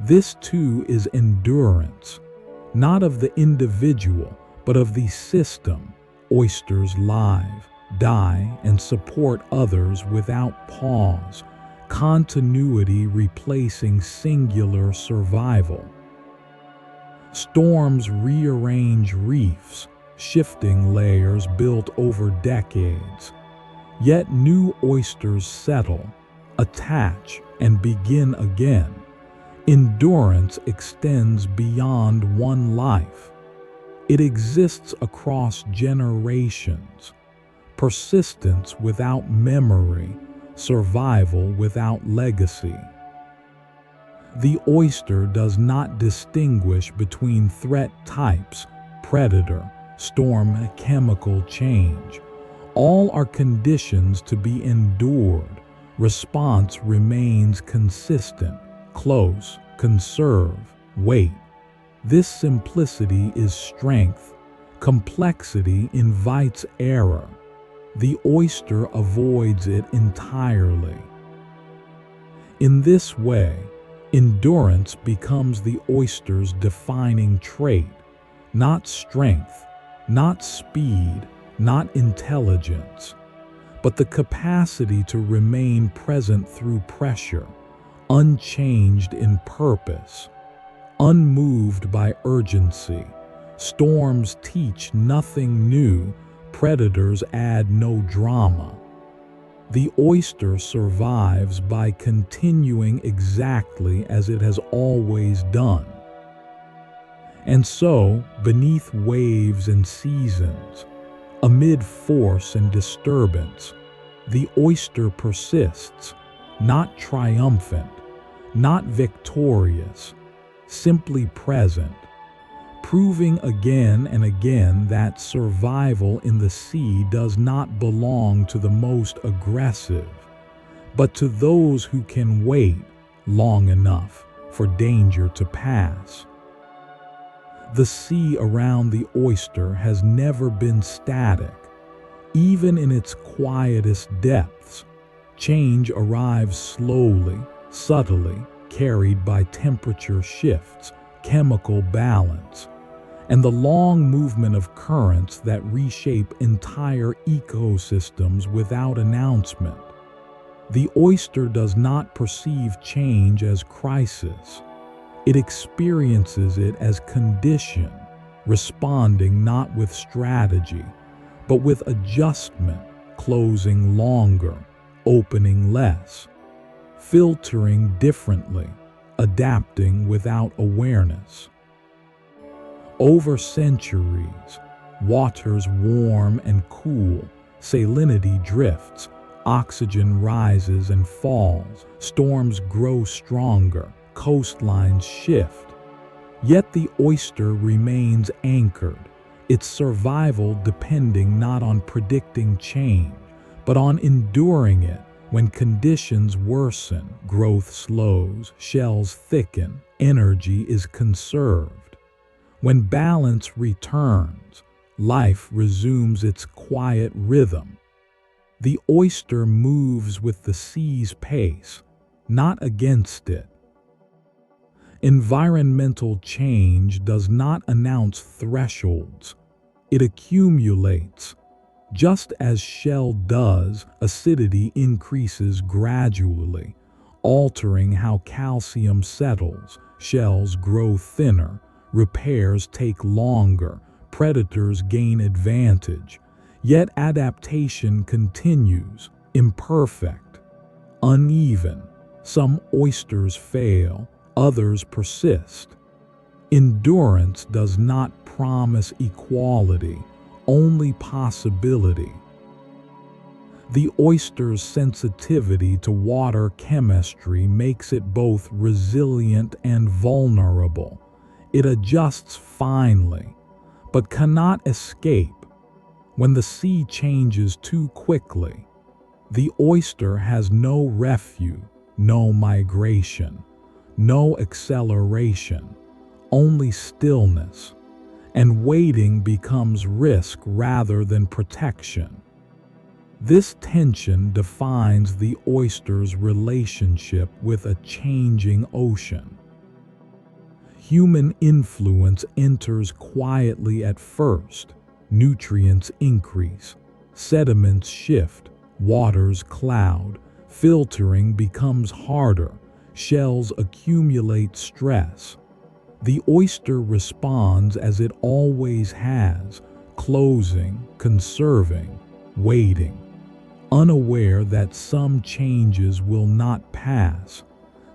This too is endurance, not of the individual, but of the system. Oysters live, die, and support others without pause, continuity replacing singular survival. Storms rearrange reefs, shifting layers built over decades. Yet new oysters settle, attach, and begin again. Endurance extends beyond one life. It exists across generations. Persistence without memory, survival without legacy. The oyster does not distinguish between threat types, predator, storm, chemical change. All are conditions to be endured. Response remains consistent, close, conserve, wait. This simplicity is strength. Complexity invites error. The oyster avoids it entirely. In this way, endurance becomes the oyster's defining trait, not strength, not speed, not intelligence, but the capacity to remain present through pressure, unchanged in purpose, unmoved by urgency. Storms teach nothing new, predators add no drama. The oyster survives by continuing exactly as it has always done. And so, beneath waves and seasons, amid force and disturbance, the oyster persists, not triumphant, not victorious, simply present, proving again and again that survival in the sea does not belong to the most aggressive, but to those who can wait long enough for danger to pass. The sea around the oyster has never been static. Even in its quietest depths, change arrives slowly, subtly, carried by temperature shifts, chemical balance, and the long movement of currents that reshape entire ecosystems without announcement. The oyster does not perceive change as crisis. It experiences it as condition, responding not with strategy, but with adjustment, closing longer, opening less, filtering differently, adapting without awareness. Over centuries, waters warm and cool, salinity drifts, oxygen rises and falls, storms grow stronger, coastlines shift. Yet the oyster remains anchored, its survival depending not on predicting change, but on enduring it. When conditions worsen, growth slows, shells thicken, energy is conserved. When balance returns, life resumes its quiet rhythm. The oyster moves with the sea's pace, not against it. Environmental change does not announce thresholds. It accumulates. Just as shell does, acidity increases gradually, altering how calcium settles. Shells grow thinner, repairs take longer, predators gain advantage. Yet adaptation continues, imperfect, uneven. Some oysters fail, others persist. Endurance does not promise equality, only possibility. The oyster's sensitivity to water chemistry makes it both resilient and vulnerable. It adjusts finely, but cannot escape. When the sea changes too quickly, The oyster has no refuge, no migration, no acceleration, only stillness, and waiting becomes risk rather than protection. This tension defines the oyster's relationship with a changing ocean. Human influence enters quietly at first. Nutrients increase, sediments shift, waters cloud, filtering becomes harder, shells accumulate stress. The oyster responds as it always has, closing, conserving, waiting, unaware that some changes will not pass.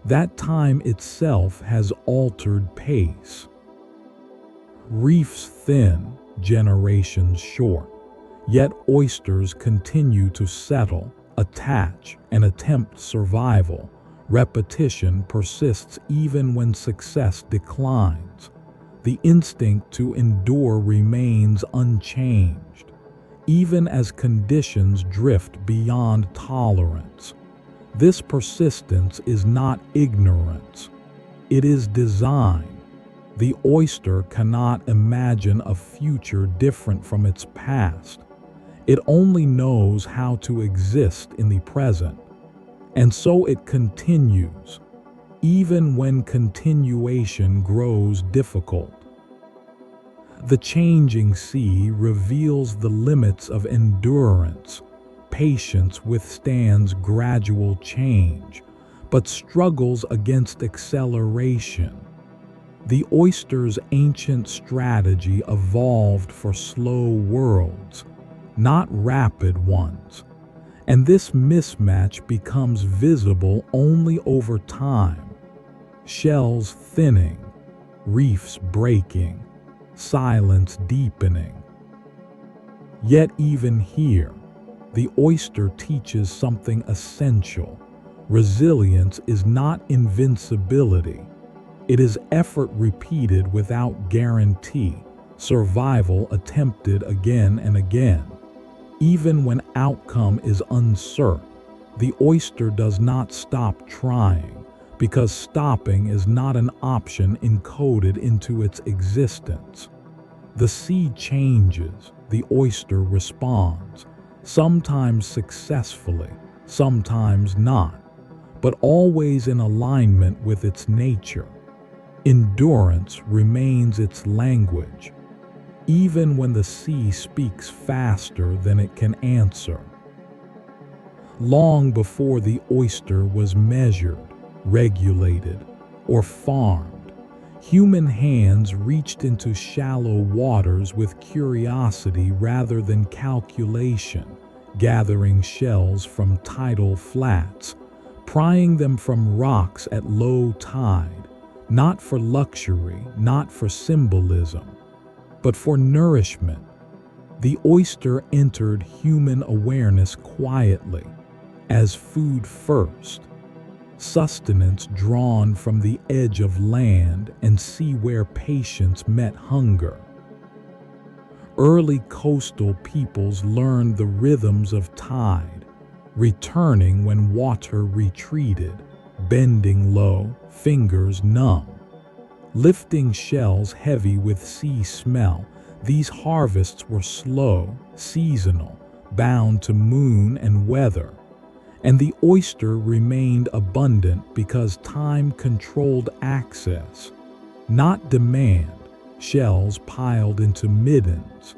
That time itself has altered pace. Reefs thin, generations short, yet oysters continue to settle, attach, and attempt survival. Repetition persists even when success declines. The instinct to endure remains unchanged, even as conditions drift beyond tolerance. This persistence is not ignorance, it is design. The oyster cannot imagine a future different from its past. It only knows how to exist in the present. And so it continues, even when continuation grows difficult. The changing sea reveals the limits of endurance. Patience withstands gradual change, but struggles against acceleration. The oyster's ancient strategy evolved for slow worlds, not rapid ones. And this mismatch becomes visible only over time. Shells thinning, reefs breaking, silence deepening. Yet even here, the oyster teaches something essential. Resilience is not invincibility. It is effort repeated without guarantee, survival attempted again and again. Even when outcome is uncertain, the oyster does not stop trying, because stopping is not an option encoded into its existence. The sea changes, the oyster responds, sometimes successfully, sometimes not, but always in alignment with its nature. Endurance remains its language, even when the sea speaks faster than it can answer. Long before the oyster was measured, regulated, or farmed, human hands reached into shallow waters with curiosity rather than calculation, gathering shells from tidal flats, prying them from rocks at low tide, not for luxury, not for symbolism, but for nourishment. The oyster entered human awareness quietly, as food first, sustenance drawn from the edge of land and sea where patience met hunger. Early coastal peoples learned the rhythms of tide, returning when water retreated, bending low, fingers numb. Lifting shells heavy with sea smell, these harvests were slow, seasonal, bound to moon and weather. And the oyster remained abundant because time controlled access, not demand. Shells piled into middens,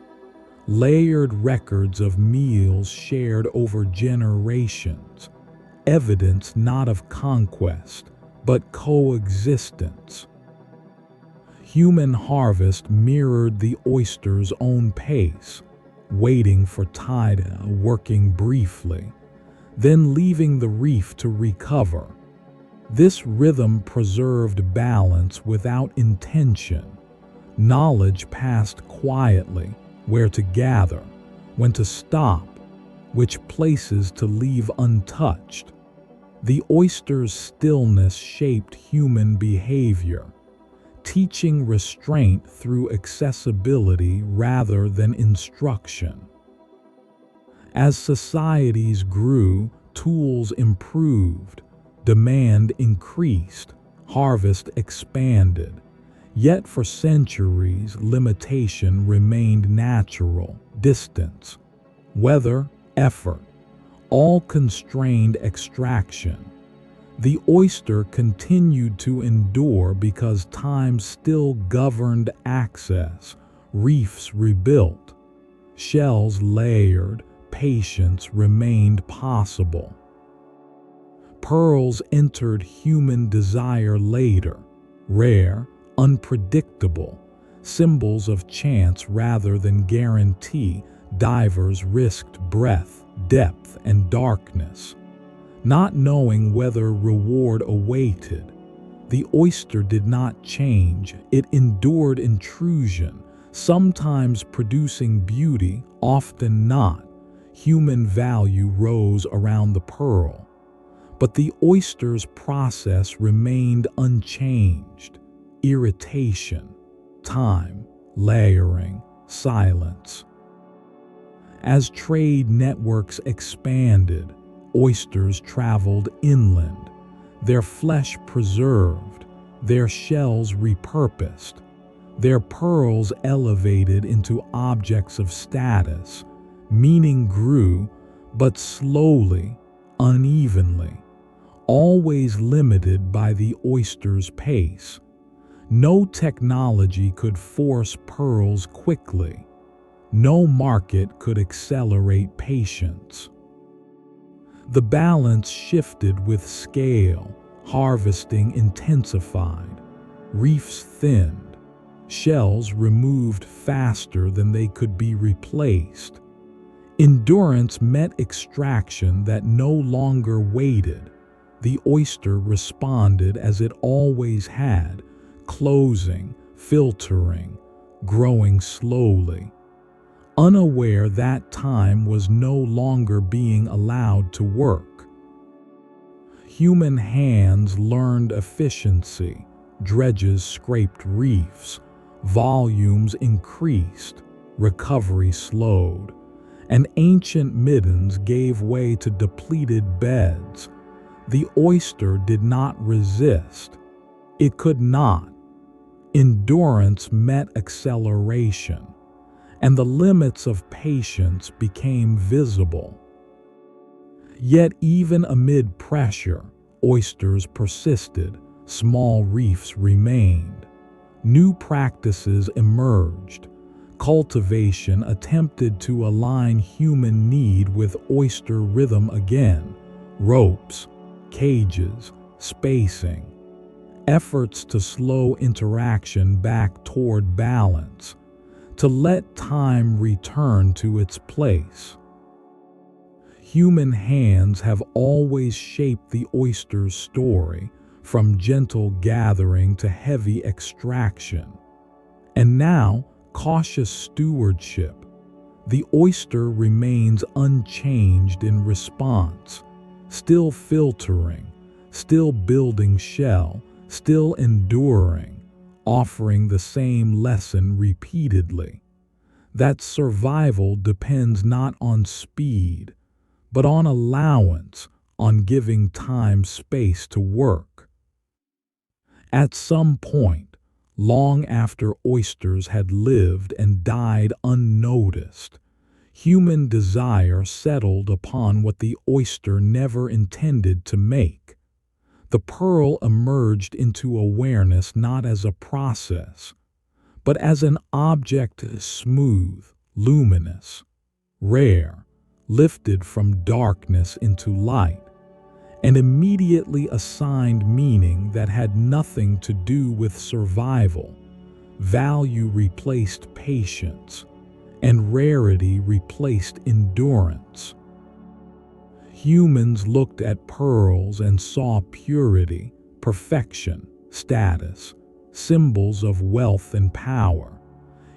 layered records of meals shared over generations, evidence not of conquest, but coexistence. Human harvest mirrored the oyster's own pace, waiting for tide, working briefly, then leaving the reef to recover. This rhythm preserved balance without intention. Knowledge passed quietly, where to gather, when to stop, which places to leave untouched. The oyster's stillness shaped human behavior, teaching restraint through accessibility rather than instruction. As societies grew, tools improved, demand increased, harvest expanded. Yet for centuries, limitation remained natural, distance, weather, effort, all constrained extraction. The oyster continued to endure because time still governed access, reefs rebuilt, shells layered, patience remained possible. Pearls entered human desire later, rare, unpredictable, symbols of chance rather than guarantee. Divers risked breadth, depth, and darkness, not knowing whether reward awaited. The oyster did not change, it endured intrusion, sometimes producing beauty, often not. Human value rose around the pearl, but the oyster's process remained unchanged. Irritation, time, layering, silence. As trade networks expanded, oysters traveled inland, their flesh preserved, their shells repurposed, their pearls elevated into objects of status. Meaning grew, but slowly, unevenly, always limited by the oyster's pace. No technology could force pearls quickly. No market could accelerate patience. The balance shifted with scale, harvesting intensified, reefs thinned, shells removed faster than they could be replaced. Endurance met extraction that no longer waited. The oyster responded as it always had, closing, filtering, growing slowly, unaware that time was no longer being allowed to work. Human hands learned efficiency, dredges scraped reefs, volumes increased, recovery slowed, and ancient middens gave way to depleted beds. The oyster did not resist. It could not. Endurance met acceleration, and the limits of patience became visible. Yet even amid pressure, oysters persisted, small reefs remained. New practices emerged. Cultivation attempted to align human need with oyster rhythm again. Ropes, cages, spacing. Efforts to slow interaction back toward balance, to let time return to its place. Human hands have always shaped the oyster's story, from gentle gathering to heavy extraction. And now, cautious stewardship. The oyster remains unchanged in response, still filtering, still building shell, still enduring, offering the same lesson repeatedly. That survival depends not on speed, but on allowance, on giving time space to work. At some point, long after oysters had lived and died unnoticed, human desire settled upon what the oyster never intended to make. The pearl emerged into awareness not as a process, but as an object smooth, luminous, rare, lifted from darkness into light, and immediately assigned meaning that had nothing to do with survival. Value replaced patience, and rarity replaced endurance. Humans looked at pearls and saw purity, perfection, status, symbols of wealth and power.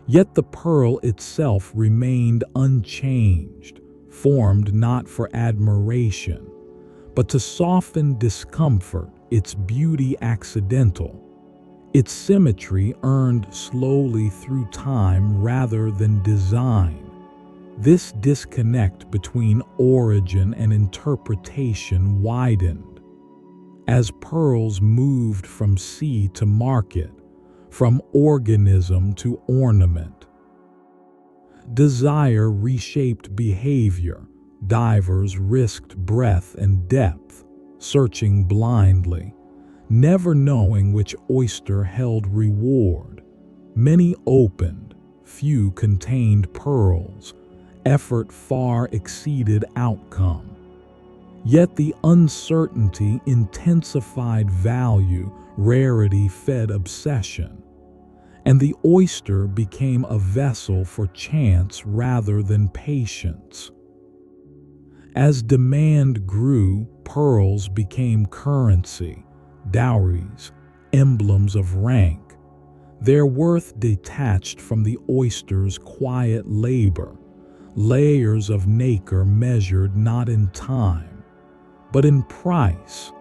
Yet the pearl itself remained unchanged, formed not for admiration, but to soften discomfort, its beauty accidental, its symmetry earned slowly through time rather than design. This disconnect between origin and interpretation widened as pearls moved from sea to market, from organism to ornament. Desire reshaped behavior. Divers risked breadth and depth, searching blindly, never knowing which oyster held reward. Many opened, few contained pearls. Effort far exceeded outcome. Yet the uncertainty intensified value, rarity fed obsession, and the oyster became a vessel for chance rather than patience. As demand grew, pearls became currency, dowries, emblems of rank, their worth detached from the oyster's quiet labor, layers of nacre measured not in time, but in price.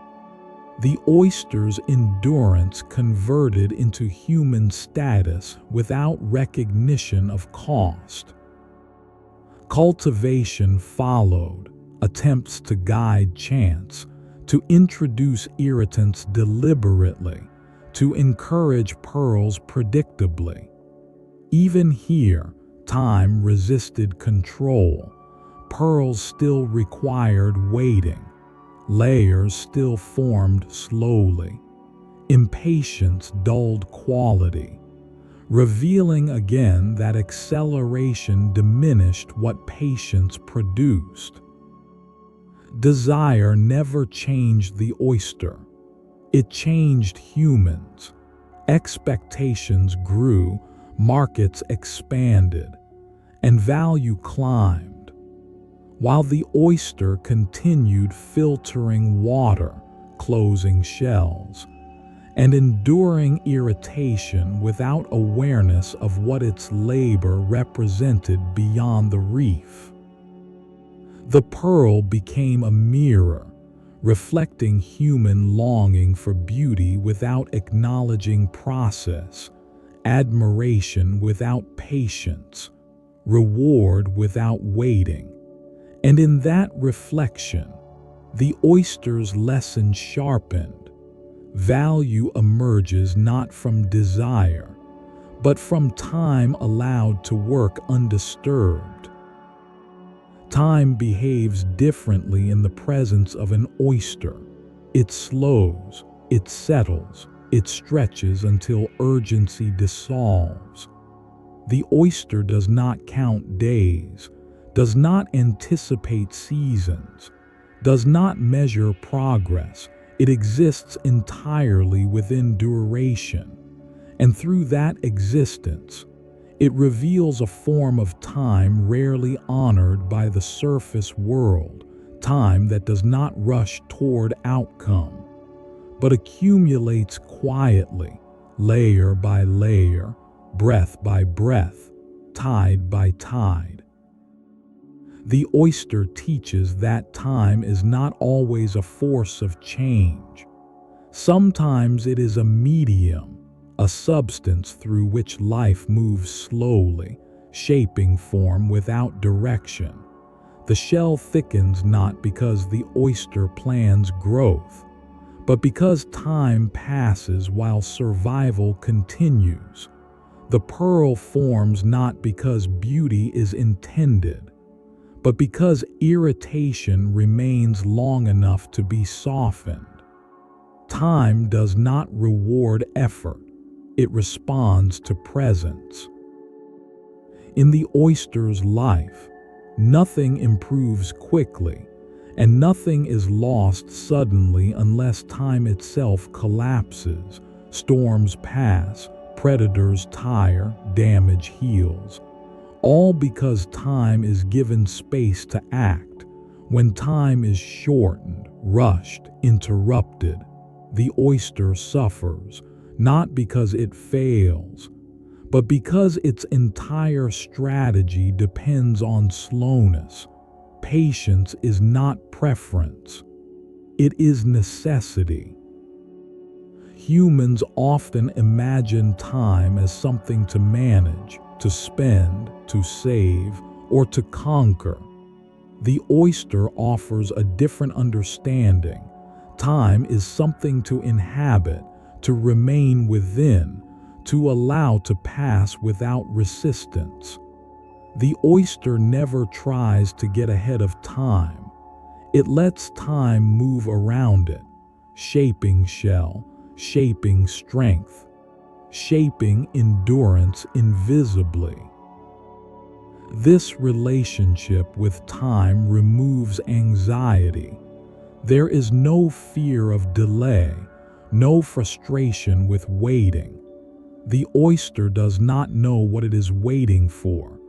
The oyster's endurance converted into human status without recognition of cost. Cultivation followed, attempts to guide chance, to introduce irritants deliberately, to encourage pearls predictably. Even here, time resisted control. Pearls still required waiting. Layers still formed slowly. Impatience dulled quality, revealing again that acceleration diminished what patience produced. Desire never changed the oyster. It changed humans. Expectations grew, markets expanded, and value climbed, while the oyster continued filtering water, closing shells, and enduring irritation without awareness of what its labor represented beyond the reef. The pearl became a mirror, reflecting human longing for beauty without acknowledging process, admiration without patience, reward without waiting. And in that reflection, the oyster's lesson sharpened. Value emerges not from desire, but from time allowed to work undisturbed. Time behaves differently in the presence of an oyster. It slows, it settles, it stretches until urgency dissolves. The oyster does not count days, does not anticipate seasons, does not measure progress. It exists entirely within duration, and through that existence, it reveals a form of time rarely honored by the surface world, time that does not rush toward outcome, but accumulates quietly, layer by layer, breath by breath, tide by tide. The oyster teaches that time is not always a force of change. Sometimes it is a medium, a substance through which life moves slowly, shaping form without direction. The shell thickens not because the oyster plans growth, but because time passes while survival continues. The pearl forms not because beauty is intended, but because irritation remains long enough to be softened. Time does not reward effort. It responds to presence. In the oyster's life, nothing improves quickly, and nothing is lost suddenly unless time itself collapses. Storms pass, predators tire, damage heals. All because time is given space to act. When time is shortened, rushed, interrupted, the oyster suffers, not because it fails, but because its entire strategy depends on slowness. Patience is not preference, it is necessity. Humans often imagine time as something to manage, to spend, to save, or to conquer. The oyster offers a different understanding. Time is something to inhabit, to remain within, to allow to pass without resistance. The oyster never tries to get ahead of time. It lets time move around it, shaping shell, shaping strength, shaping endurance invisibly. This relationship with time removes anxiety. There is no fear of delay, no frustration with waiting. The oyster does not know what it is waiting for,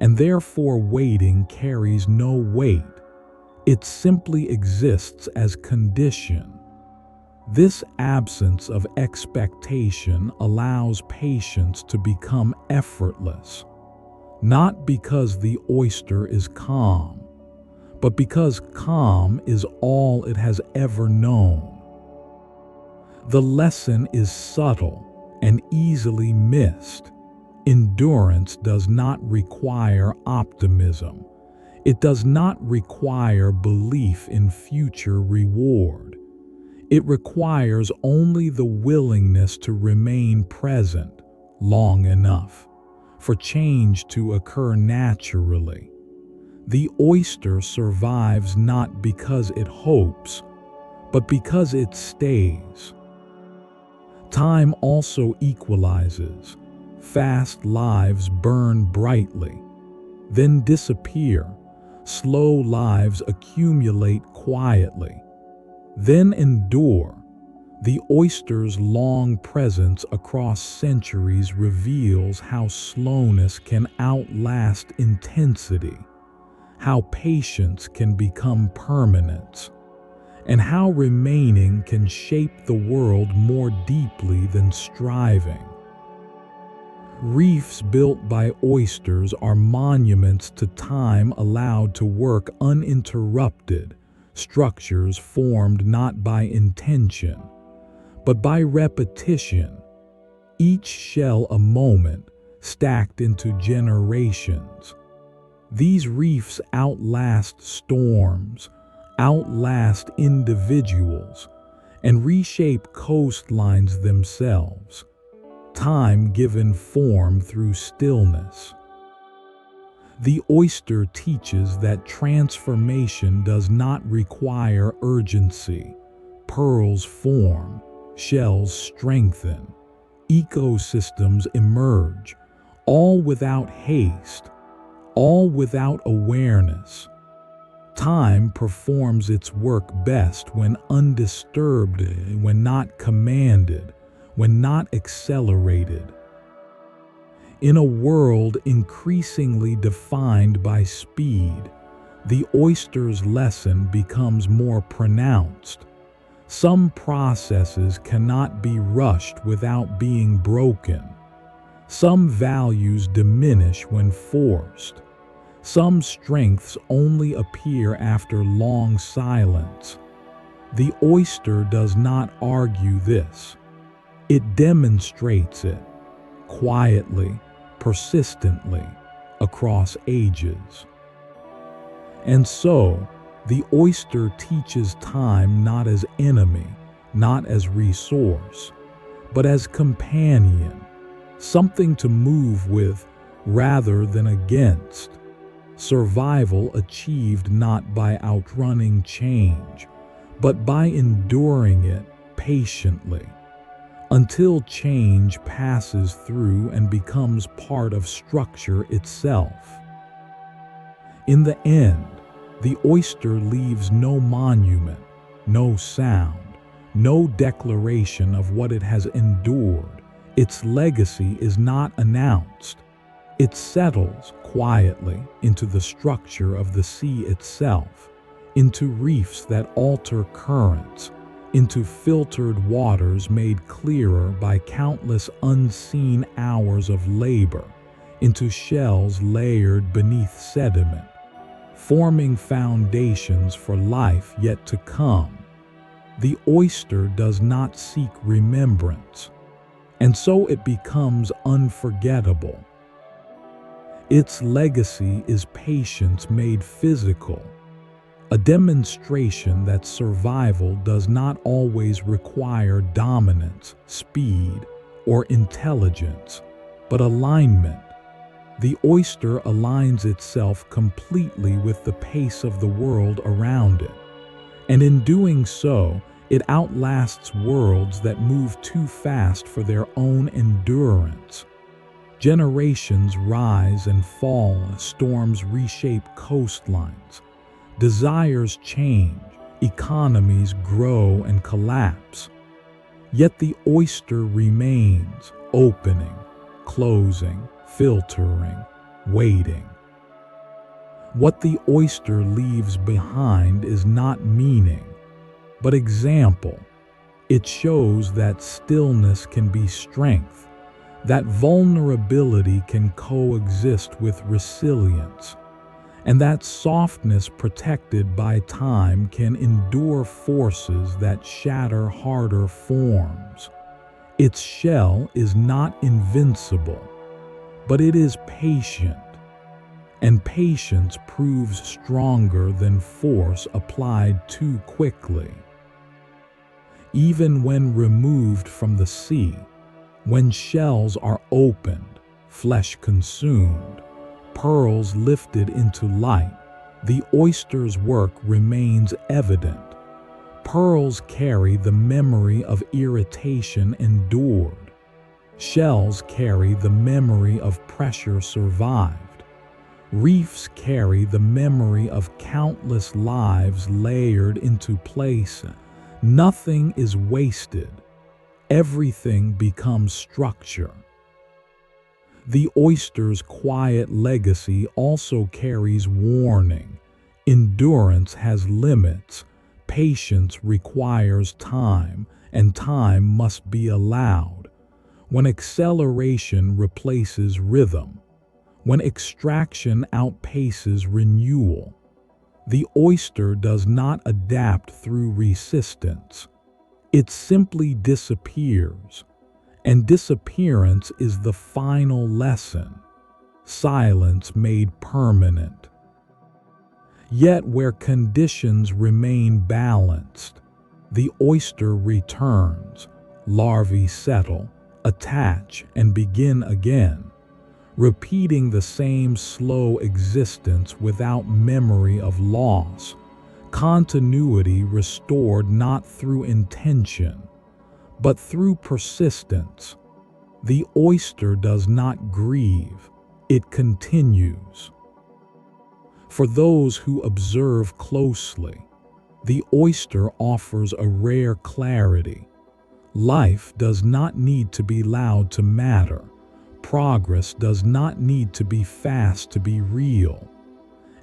and therefore waiting carries no weight. It simply exists as condition. This absence of expectation allows patience to become effortless, not because the oyster is calm, but because calm is all it has ever known. The lesson is subtle and easily missed. Endurance does not require optimism. It does not require belief in future reward. It requires only the willingness to remain present long enough for change to occur naturally. The oyster survives not because it hopes, but because it stays. Time also equalizes. Fast lives burn brightly, then disappear. Slow lives accumulate quietly, then endure. The oyster's long presence across centuries reveals how slowness can outlast intensity, how patience can become permanence, and how remaining can shape the world more deeply than striving. Reefs built by oysters are monuments to time allowed to work uninterrupted, structures formed not by intention, but by repetition, each shell a moment, stacked into generations. These reefs outlast storms, outlast individuals, and reshape coastlines themselves. Time given form through stillness. The oyster teaches that transformation does not require urgency. Pearls form, shells strengthen, ecosystems emerge, all without haste, all without awareness. Time performs its work best when undisturbed, when not commanded, when not accelerated. In a world increasingly defined by speed, the oyster's lesson becomes more pronounced. Some processes cannot be rushed without being broken. Some values diminish when forced. Some strengths only appear after long silence. The oyster does not argue this. It demonstrates it, quietly, persistently, across ages. And so, the oyster teaches time not as enemy, not as resource, but as companion, something to move with rather than against. Survival achieved not by outrunning change, but by enduring it patiently, until change passes through and becomes part of structure itself. In the end, the oyster leaves no monument, no sound, no declaration of what it has endured. Its legacy is not announced. It settles quietly into the structure of the sea itself, into reefs that alter currents, into filtered waters made clearer by countless unseen hours of labor, into shells layered beneath sediment, forming foundations for life yet to come. The oyster does not seek remembrance, and so it becomes unforgettable. Its legacy is patience made physical, a demonstration that survival does not always require dominance, speed, or intelligence, but alignment. The oyster aligns itself completely with the pace of the world around it, and in doing so, it outlasts worlds that move too fast for their own endurance. Generations rise and fall, storms reshape coastlines, desires change, economies grow and collapse. Yet the oyster remains, opening, closing, filtering, waiting. What the oyster leaves behind is not meaning, but example. It shows that stillness can be strength, that vulnerability can coexist with resilience, and that softness protected by time can endure forces that shatter harder forms. Its shell is not invincible, but it is patient, and patience proves stronger than force applied too quickly. Even when removed from the sea, when shells are opened, flesh consumed, pearls lifted into light, the oyster's work remains evident. Pearls carry the memory of irritation endured. Shells carry the memory of pressure survived. Reefs carry the memory of countless lives layered into place. Nothing is wasted. Everything becomes structure. The oyster's quiet legacy also carries warning. Endurance has limits. Patience requires time, and time must be allowed. When acceleration replaces rhythm, when extraction outpaces renewal, the oyster does not adapt through resistance. It simply disappears, and disappearance is the final lesson, silence made permanent. Yet where conditions remain balanced, the oyster returns, larvae settle, attach, and begin again, repeating the same slow existence without memory of loss, continuity restored not through intention, but through persistence. The oyster does not grieve, it continues. For those who observe closely, the oyster offers a rare clarity. Life does not need to be loud to matter. Progress does not need to be fast to be real.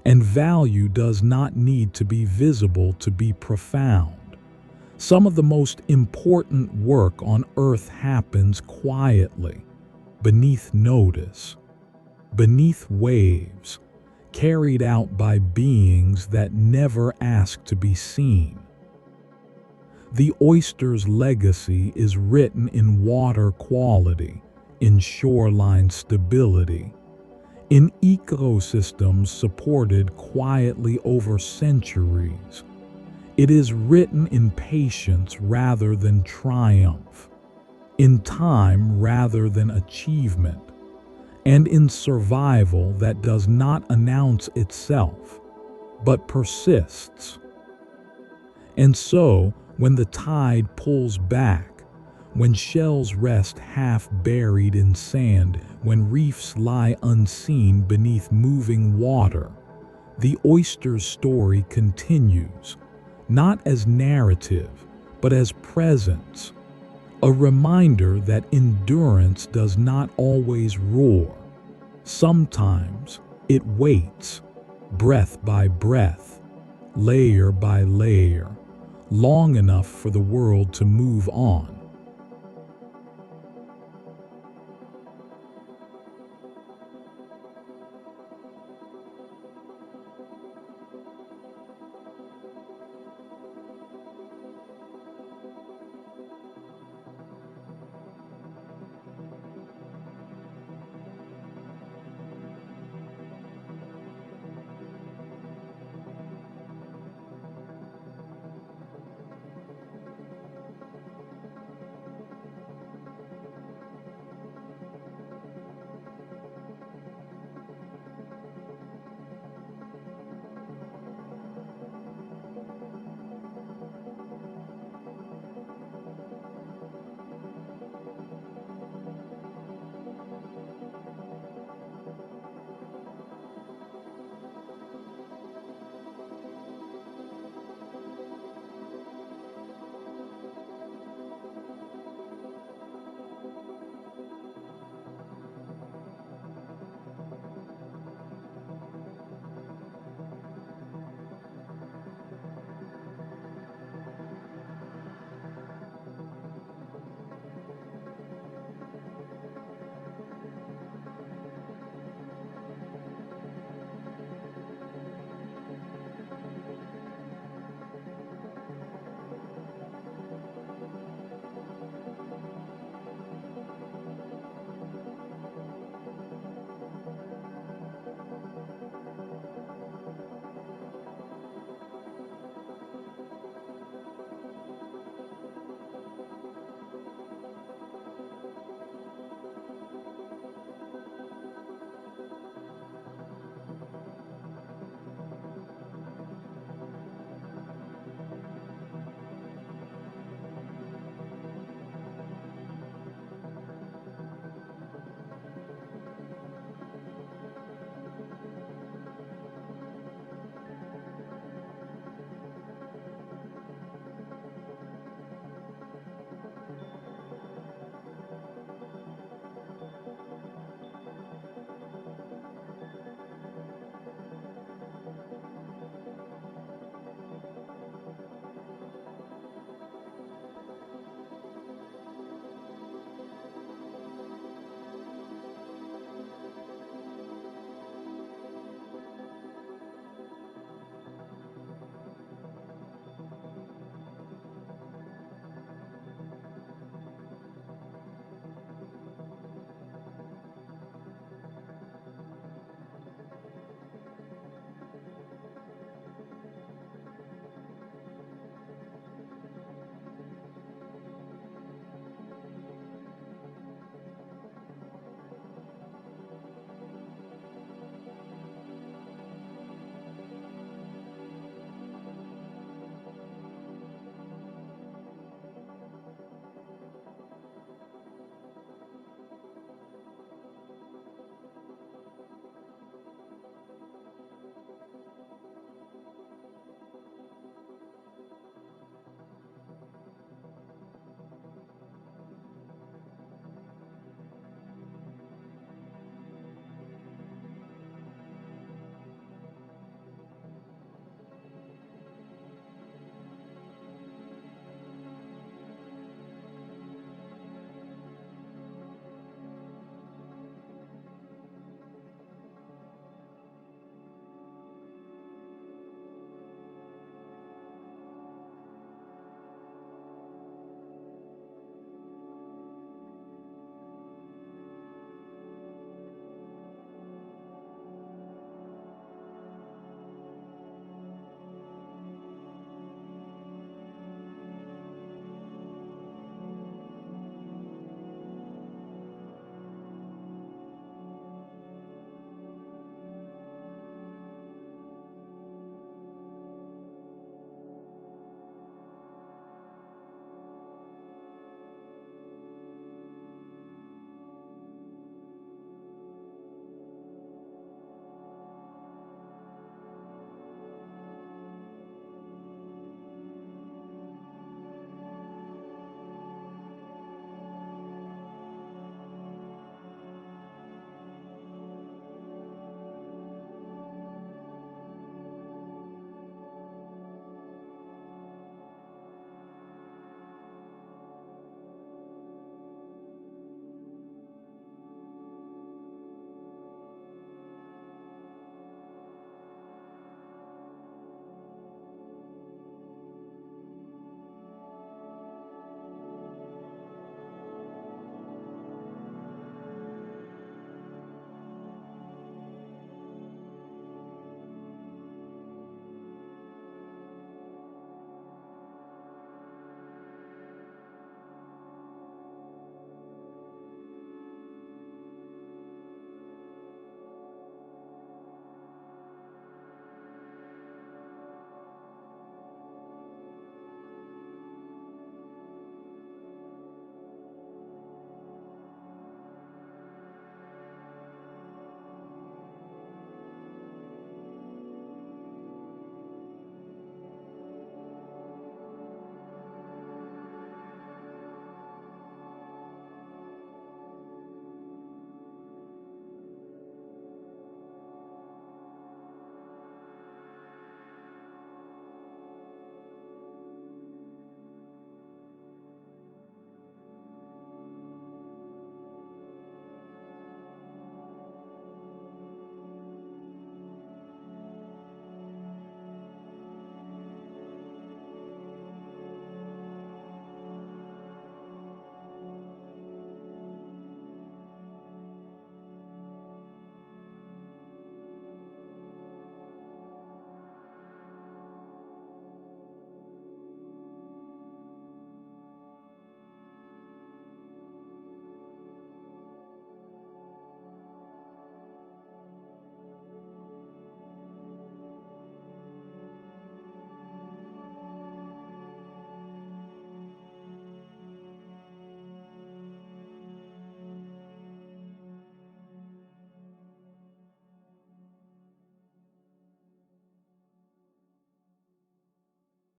And value does not need to be visible to be profound. Some of the most important work on earth happens quietly, beneath notice, beneath waves, carried out by beings that never ask to be seen. The oyster's legacy is written in water quality, in shoreline stability, in ecosystems supported quietly over centuries. It is written in patience rather than triumph, in time rather than achievement, and in survival that does not announce itself, but persists. And so, when the tide pulls back, when shells rest half buried in sand, when reefs lie unseen beneath moving water, the oyster's story continues, not as narrative, but as presence. A reminder that endurance does not always roar. Sometimes it waits, breath by breath, layer by layer, long enough for the world to move on.